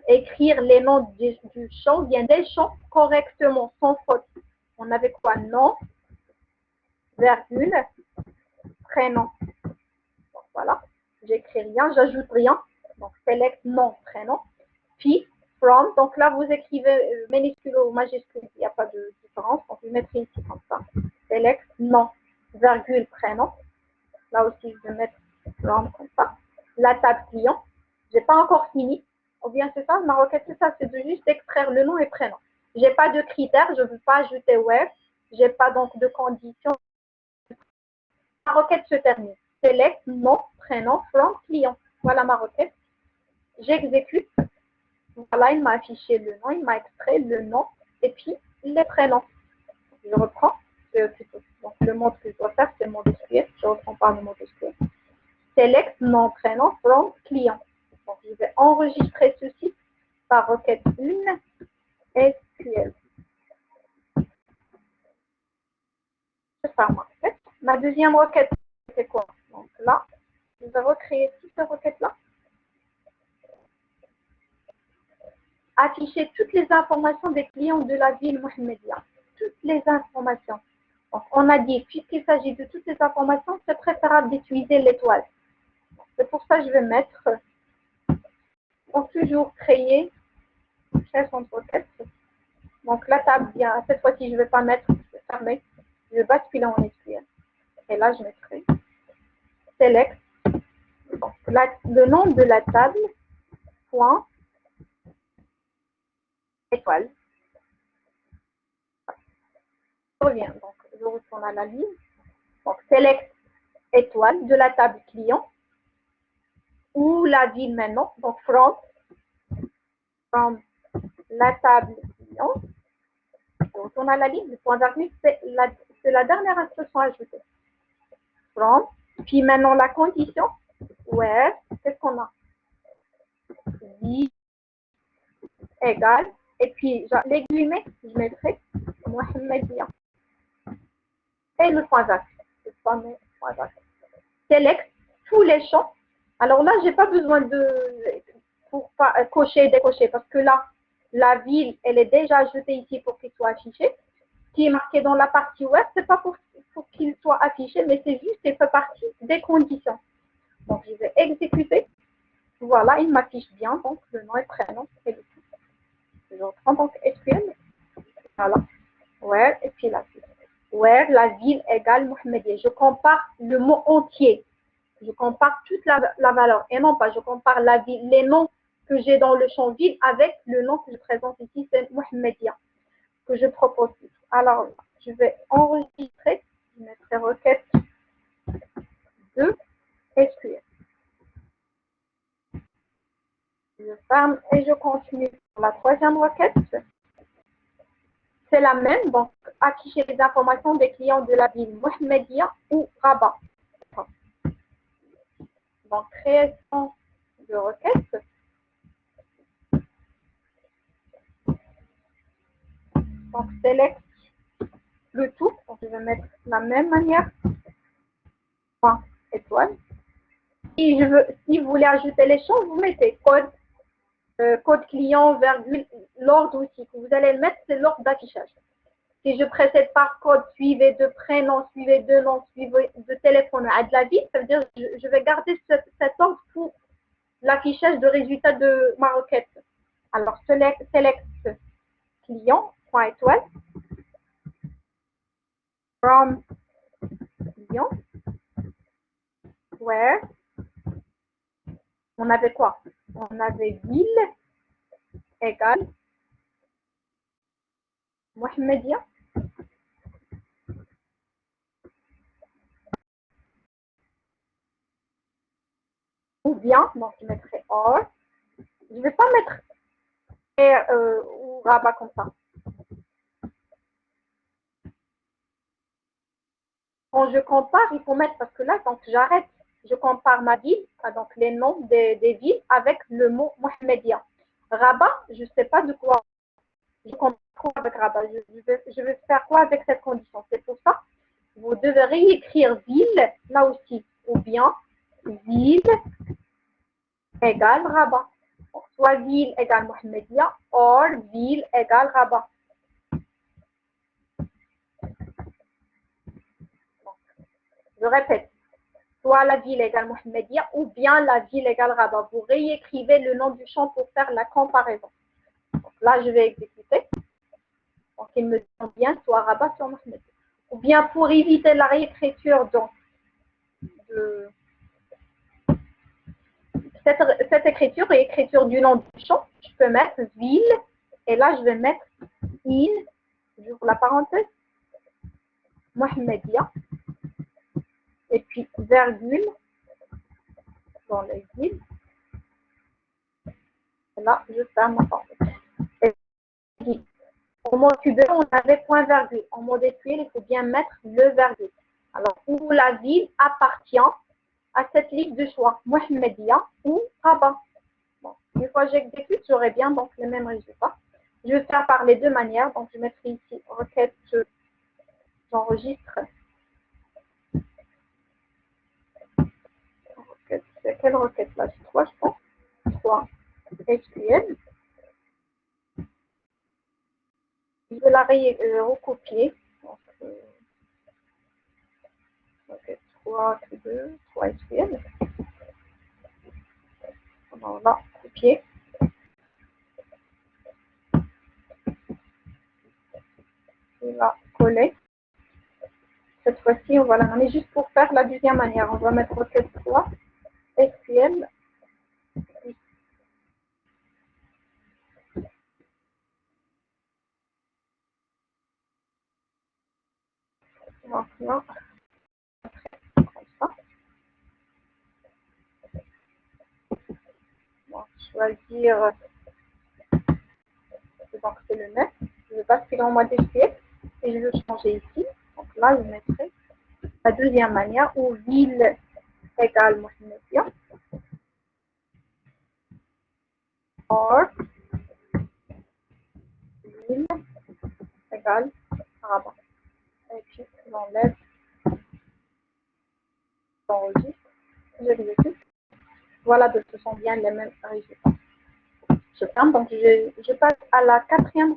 Speaker 1: écrire les noms du champ, bien des champs correctement, sans faute. On avait quoi? Nom, virgule, prénom. Donc voilà, j'écris rien, j'ajoute rien. Donc select nom, prénom. Puis from, donc là vous écrivez minuscule ou majuscule, il n'y a pas de différence. Donc vous mettrez ici comme ça. Select nom, virgule, prénom. Là aussi je vais mettre from comme ça. La table client. J'ai pas encore fini. Ou bien c'est ça, ma requête c'est ça, c'est de juste extraire le nom et prénom. J'ai pas de critères, je ne veux pas ajouter where. J'ai pas donc de conditions. La requête se termine. Select nom, prénom, from, client. Voilà ma requête. J'exécute. Voilà, il m'a affiché le nom, il m'a extrait le nom et puis les prénoms. Je reprends. Donc, le mode que je dois faire, c'est le mode SQL. Je reprends par le mode SQL. Select nom, prénom, from, client. Donc, je vais enregistrer ceci par requête 1 SQL. C'est ça ma requête. Ma deuxième requête, c'est quoi? Donc là, je vais recréer toutes ces requêtes-là. Afficher toutes les informations des clients de la ville Mohamedia. Toutes les informations. Donc, on a dit, puisqu'il s'agit de toutes les informations, c'est préférable d'utiliser l'étoile. C'est pour ça que je vais mettre, toujours création de requête. Donc la table, bien, cette fois-ci, je ne vais pas mettre, je vais fermer, je vais basculer en SQL. Et là, je mettrai select. Donc, le nom de la table, point, étoile. Je reviens, donc je retourne à la ligne. Donc, select étoile de la table client ou la ville maintenant. Donc, from la table client. Je retourne à la ligne. Le point virgule, c'est la dernière instruction ajoutée. From. Puis maintenant, la condition. Where. Qu'est-ce qu'on a? Ville égale. Et puis, les guillemets, je mettrai Mohamedia. Et le point virgule. Le point virgule. Select tous les champs. Alors là, je n'ai pas besoin pour cocher et décocher parce que là, la ville, elle est déjà ajoutée ici pour qu'il soit affiché. Ce qui est marqué dans la partie web, ce n'est pas pour qu'il soit affiché, mais c'est juste, il fait partie des conditions. Donc, je vais exécuter. Voilà, il m'affiche bien, donc le nom et prénom et le tout. Je reprends donc SQL. Voilà. Where, et puis la ville. Where, la ville égale Mohamedia. Je compare le mot entier. Je compare toute la valeur. Et non pas, je compare la ville, les noms que j'ai dans le champ ville avec le nom que je présente ici, c'est Mohamedia, que je propose. Alors, je vais enregistrer. Je mettrai requête de SQL. Je ferme et je continue. La troisième requête, c'est la même. Donc, afficher les informations des clients de la ville Mohamedia ou Rabat. Donc, création de requête. Donc, select le tout. Donc, je vais mettre la même manière. Point étoile. Si vous voulez ajouter les champs, vous mettez code client, virgule, l'ordre aussi. Que vous allez le mettre, c'est l'ordre d'affichage. Si je précède par code, suivez de prénom, suivez de nom, suivez de téléphone à de la ville, ça veut dire que je vais garder cet ordre pour l'affichage de résultats de ma requête. Alors, select client, point étoile, from client, where, on avait quoi? On avait ville égale Mohamedia. Ou bien, donc je mettrai or. Je ne vais pas mettre ou rabat comme ça. Quand je compare, il faut mettre, parce que là, donc j'arrête, je compare ma ville, donc les noms des villes avec le mot Mohamedia. Rabat, je ne sais pas de quoi je compare avec Rabat. Je vais faire quoi avec cette condition? C'est pour ça, vous devez réécrire ville, là aussi, ou bien ville égale Rabat. Donc, soit ville égale Mohamedia, or ville égale Rabat. Je répète, soit la ville égale Mohamedia ou bien la ville égale Rabat. Vous réécrivez le nom du champ pour faire la comparaison. Donc là, je vais exécuter. Donc, il me dit bien soit Rabat, soit Mohamedia. Ou bien pour éviter la réécriture donc, de cette écriture et écriture du nom du champ, je peux mettre ville et là, je vais mettre in, j'ouvre la parenthèse, Mohamedia et puis virgule dans les villes. Et là, je ferme ma parenthèse. Et en mode Q2, on avait point virgule. En mode SQL, il faut bien mettre le virgule. Alors, où la ville appartient à cette liste de choix, Mohamedia ou Rabat. Bon, une fois que j'exécute, j'aurai bien donc les mêmes résultats. Je vais faire par les deux manières. Donc, je mettrai ici requête, j'enregistre. Quelle requête là? C'est 3, je pense. 3 SQL. Je vais la recopier. Donc, requête 3, 2, 3 SQL. On va copier. vais la coller. Cette fois-ci, on va la nommer juste pour faire la deuxième manière. On va mettre requête 3, SQL. Donc là, comme ça. Donc, choisir, donc c'est le même. Je vais basculer en mode SQL et je vais changer ici. Donc là, je mettrai la deuxième manière où ville égale multimédia. Or, ville égale arabe. Et puis, j'enlève, j'enregistre, j'exécute. Voilà, de ce sont bien les mêmes résultats. Je ferme, donc je passe à la quatrième.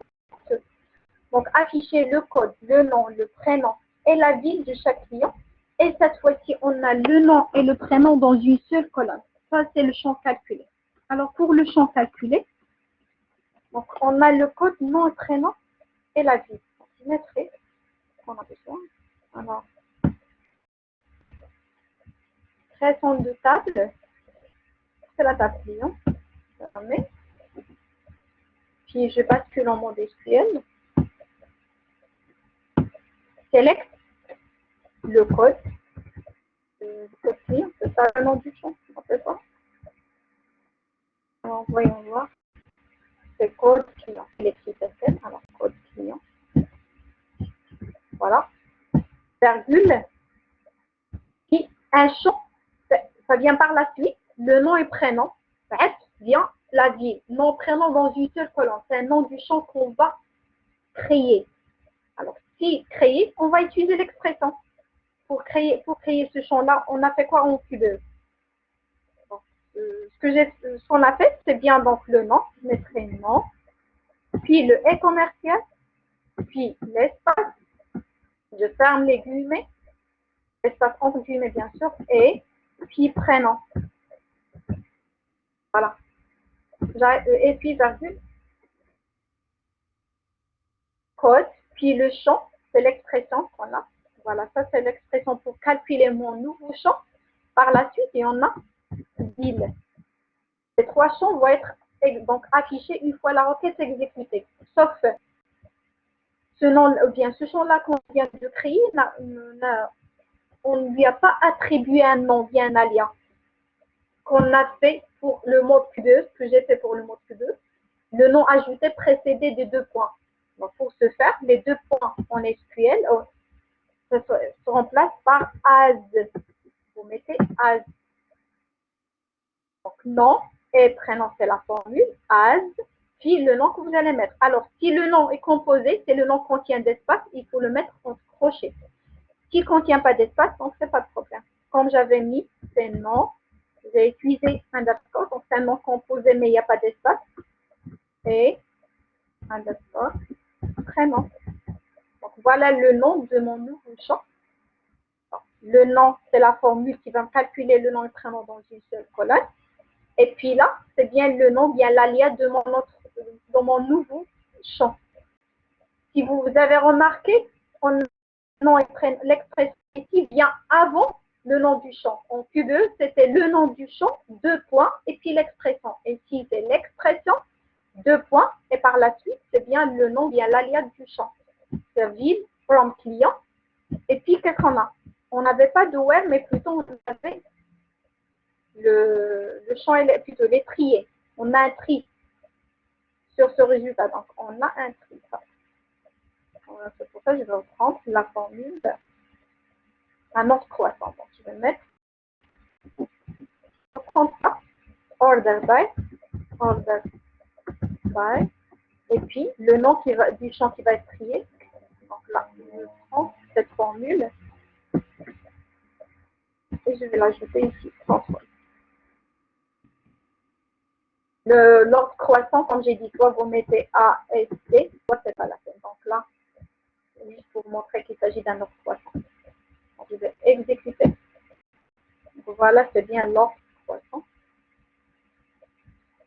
Speaker 1: Donc, afficher le code, le nom, le prénom et la ville de chaque client. Et cette fois-ci, on a le nom et le prénom dans une seule colonne. Ça, c'est le champ calculé. Alors, pour le champ calculé, donc, on a le code, nom et prénom et la ville. Donc, je mettrai ce qu'on a besoin. Alors, création de table, c'est la table client. Puis, je bascule en mode SQL. Select le code. Client, c'est ça le nom du champ, on fait ça. Alors, voyons voir. C'est code client. L'écriture, alors code client. Voilà. Virgule. Puis un champ, ça vient par la suite. Le nom et prénom. Ça vient la ville. Nom, prénom dans une seule colonne. C'est un nom du champ qu'on va créer. Alors, si créer, on va utiliser l'expression. Pour créer ce champ-là, on a fait quoi en Cube? Ce qu'on a fait, c'est bien donc le nom. Je mettrai nom. Puis le et commercial. Puis l'espace. Je ferme les guillemets. Espace entre guillemets, bien sûr. Et puis prénom. Voilà. Et puis virgule. Code. Puis le champ, c'est l'expression qu'on a. Voilà, ça c'est l'expression pour calculer mon nouveau champ. Par la suite, il y en a ville. Ces trois champs vont être donc affichés une fois la requête exécutée. Sauf ce nom, bien ce champ-là qu'on vient de créer, on ne lui a pas attribué un nom, bien un alias qu'on a fait pour le mode Q2, que j'ai fait pour le mode Q2. Le nom ajouté précédé des deux points. Donc, pour ce faire, les deux points en SQL se remplacent par as. Vous mettez as. Donc, nom et prénom, c'est la formule as, puis le nom que vous allez mettre. Alors, si le nom est composé, c'est le nom contient d'espace, il faut le mettre en crochet. S'il ne contient pas d'espace, donc c'est pas de problème. Comme j'avais mis, c'est nom. J'ai utilisé underscore, donc c'est un nom composé, mais il n'y a pas d'espace. Et underscore, prénom. Donc voilà le nom de mon nouveau champ. Donc, le nom, c'est la formule qui va me calculer le nom et le prénom dans une seule colonne. Et puis là, c'est bien le nom, bien l'alias de mon nouveau champ. Si vous avez remarqué, l'expression ici vient avant le nom du champ. En Q2, c'était le nom du champ, deux points, et puis l'expression. Et ici, c'est l'expression, deux points, et par la suite, c'est bien le nom, bien l'alias du champ. C'est ville, from client. Et puis, qu'est-ce qu'on a? On n'avait pas de web, mais plutôt on avait le champ, plutôt les triés. On a un tri sur ce résultat. Donc, on a un tri. C'est pour ça que je vais reprendre la formule un ordre croissant. Donc, je vais mettre, je vais prendre ça, order by, et puis le nom du champ qui va être trié. Donc là, je prends cette formule et je vais l'ajouter ici, contrôle. L'ordre croissant, comme j'ai dit, soit vous mettez A, S, T, soit c'est pas la peine. Donc là, juste pour vous montrer qu'il s'agit d'un ordre croissant. Donc, je vais exécuter. Donc, voilà, c'est bien l'ordre croissant.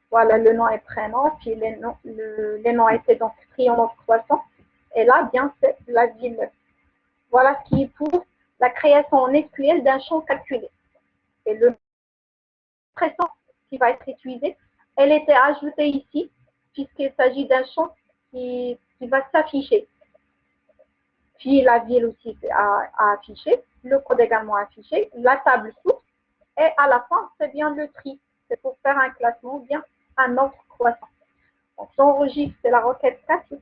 Speaker 1: Voilà le nom et prénom, puis les noms étaient donc pris en ordre croissant. Et là, bien, c'est la ville. Voilà ce qui est pour la création en SQL d'un champ calculé. Et le présent qui va être utilisé, elle était ajoutée ici, puisqu'il s'agit d'un champ qui va s'afficher. Puis la ville aussi a affiché, le code également affiché, la table source, et à la fin, c'est bien le tri. C'est pour faire un classement, bien un ordre croissant. Donc, j'enregistre, c'est la requête classique,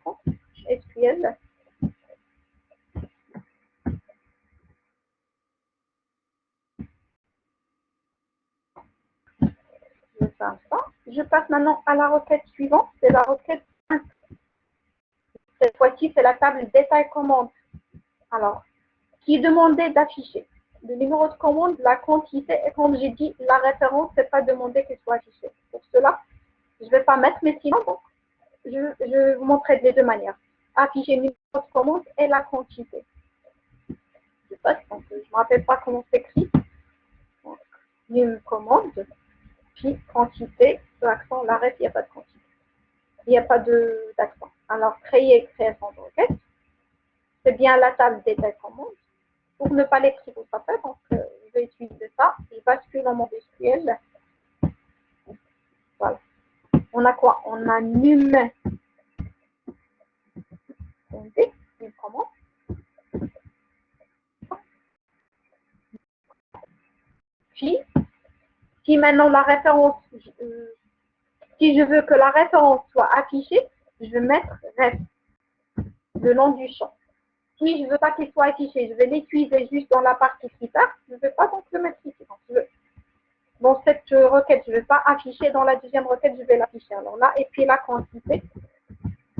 Speaker 1: SQL. Je fais ça. Je passe maintenant à la requête suivante, c'est la requête 5. Cette fois-ci, c'est la table détail commande. Alors, qui est demandé d'afficher le numéro de commande, la quantité, et comme j'ai dit, la référence, c'est pas demandé qu'elle soit affichée. Pour cela, je ne vais pas mettre, mais sinon, bon, je vais vous montrer de les deux manières. Afficher le numéro de commande et la quantité. Je ne me rappelle pas comment c'est écrit. Numéro de commande, puis quantité, l'accent, l'arrêt, il n'y a pas de quantité. Il n'y a pas d'accent. Alors, créer création de requête, c'est bien la table détail commande. Pour ne pas l'écrire au fait, donc je vais utiliser ça. Je bascule dans mon SQL. Voilà. On a quoi? On a num. Comment? Puis, si maintenant la référence, si je veux que la référence soit affichée, je vais mettre ref, le nom du champ. Si je ne veux pas qu'il soit affiché, je vais l'utiliser juste dans la partie critère. Je ne vais pas donc le mettre ici. Donc, dans cette requête, je ne vais pas afficher. Dans la deuxième requête, je vais l'afficher. Alors là, et puis la quantité.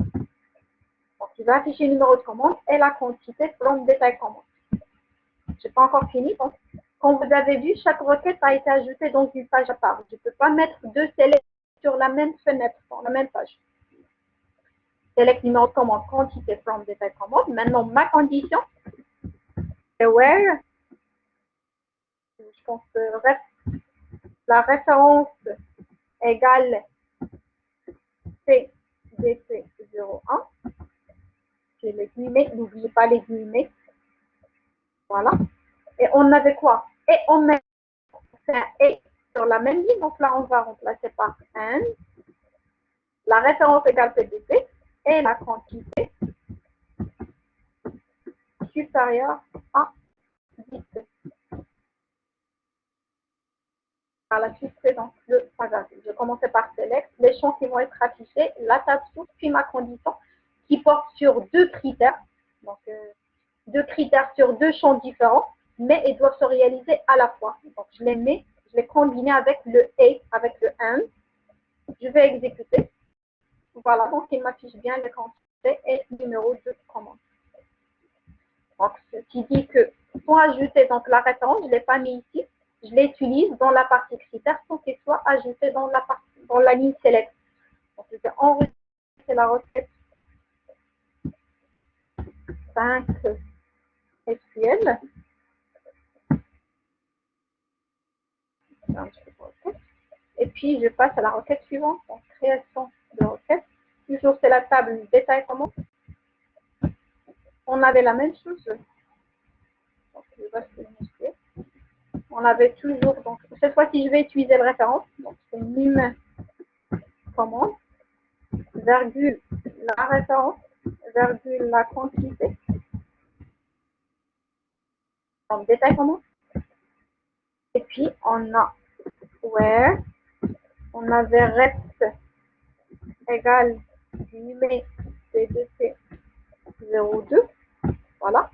Speaker 1: Donc, il va afficher le numéro de commande et la quantité selon le détail commande. Je n'ai pas encore fini. Donc, comme vous avez vu, chaque requête a été ajoutée dans une page à part. Je ne peux pas mettre deux sélects sur la même fenêtre, dans la même page. Select numéro de commande, quantité from détail commande. Maintenant, ma condition, c'est where, je pense que la référence égale CDC01. C'est les guillemets, n'oubliez pas les guillemets. Voilà. Et on avait quoi? Et on met un et sur la même ligne, donc là on va remplacer par un. La référence égale CDC et la quantité supérieure à 10. Par la suite, c'est donc le paragraphe. Je vais commencer par select, les champs qui vont être affichés, la table source, puis ma condition qui porte sur deux critères. Donc, deux critères sur deux champs différents, mais ils doivent se réaliser à la fois. Donc, je les combine avec le et, avec le and. Je vais exécuter. Voilà, donc il m'affiche bien les quantités et le numéro de commande. Donc, ce qui dit que pour ajouter donc la référence, je ne l'ai pas mis ici, je l'utilise dans la partie critères sans qu'il soit ajouté dans la ligne select. Donc, je vais enregistrer la requête 5 SQL. Et puis, je passe à la requête suivante, donc création de requête. Toujours, c'est la table détail commande. On avait la même chose. Donc, je vais on avait toujours, donc cette fois-ci, je vais utiliser le référence. Donc, c'est num commande, virgule la référence, virgule la quantité. Donc, détail commande. Et puis, on a where, on avait rest égale numéro CDC 02. Voilà.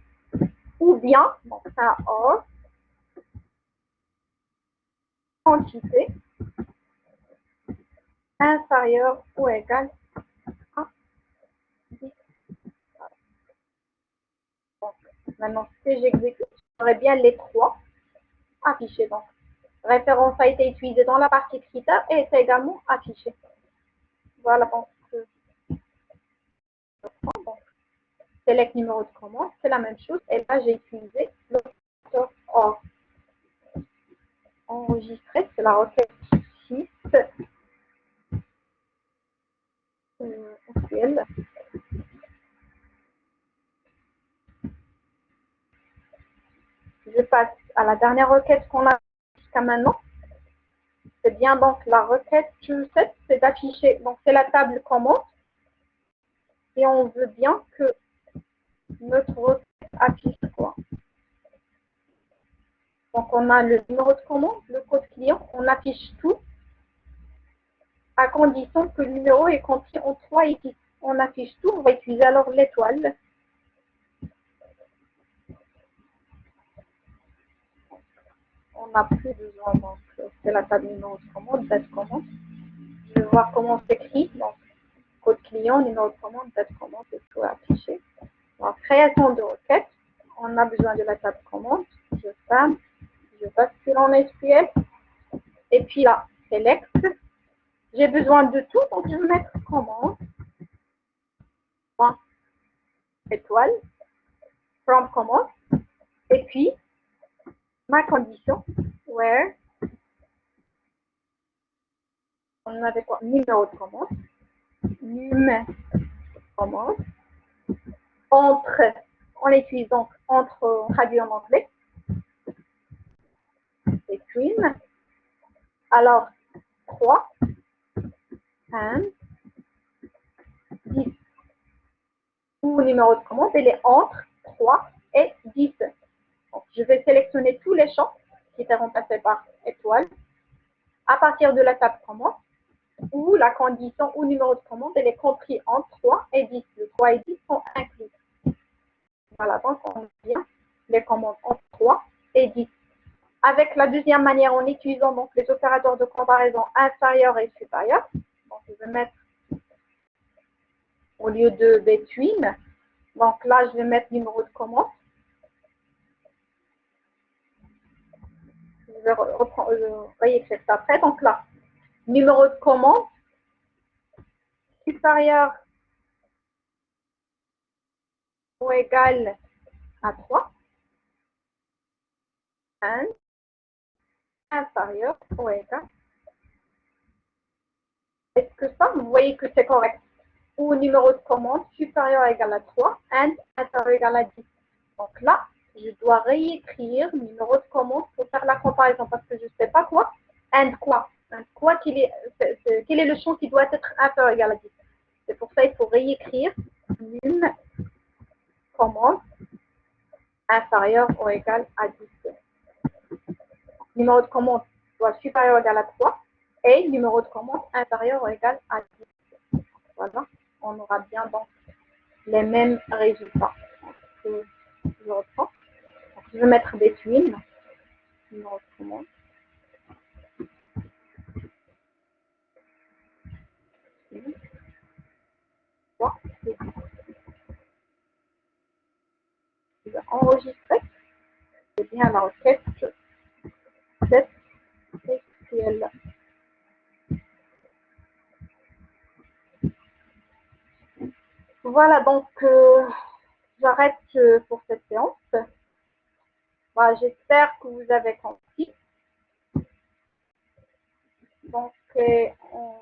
Speaker 1: Ou bien, donc ça or, quantité inférieure ou égale à 10. Donc, maintenant, si j'exécute, j'aurai bien les trois affichés. Donc, référence a été utilisée dans la partie critères et est également affichée. Voilà, donc, select numéro de commande, c'est la même chose. Et là, j'ai utilisé l'opérateur OR. Enregistrer, c'est la requête 6 SQL. à la dernière requête qu'on a jusqu'à maintenant. C'est bien donc la requête 7, c'est d'afficher, donc c'est la table commande. Et on veut bien que notre requête affiche quoi. Donc on a le numéro de commande, le code client, on affiche tout à condition que le numéro est compris en 3 et 10. On affiche tout, on va utiliser alors l'étoile. On n'a plus besoin, donc c'est la table numéro de commande, date commande. Je vais voir comment s'écrit, donc code client, numéro de commande, date commande, c'est tout affiché. Alors, création de requête, on a besoin de la table commande, je ferme, je bascule en SQL, et puis là, select, j'ai besoin de tout, donc je vais mettre commande, point, étoile, from commande, et puis ma condition, where, on avait quoi, numéro de commande, numéro de commande, entre, on utilise donc entre, traduit en anglais, between, alors 3, and 10, ou numéro de commande, elle est entre 3 et 10. Donc, je vais sélectionner tous les champs qui étaient remplacés par étoile à partir de la table commande où la condition ou numéro de commande elle est compris entre 3 et 10. Le 3 et 10 sont inclus. Voilà, donc on vient les commandes entre 3 et 10. Avec la deuxième manière, en utilisant donc les opérateurs de comparaison inférieur et supérieur. Donc, je vais mettre au lieu de between. Donc là, je vais mettre numéro de commande. Je vais réécrire ça après. Donc là, numéro de commande supérieur ou égal à 3. And inférieur ou égal. Est-ce que ça, vous voyez que c'est correct? Ou numéro de commande supérieur ou égal à 3 and inférieur ou égal à 10. Donc là, je dois réécrire le numéro de commande pour faire la comparaison parce que je ne sais pas quoi. And quoi? And quoi quel est le champ qui doit être inférieur ou égal à 10? C'est pour ça qu'il faut réécrire une commande inférieur ou égal à 10. Numéro de commande soit supérieur ou égal à 3 et numéro de commande inférieur ou égal à 10. Voilà, on aura bien donc les mêmes résultats. Donc, je reprends. Donc, je vais mettre des tuiles. Numéro de commande. Je vais enregistrer. C'est bien la requête 7 SQL. Voilà, donc j'arrête pour cette séance. Voilà, j'espère que vous avez compris. Donc, on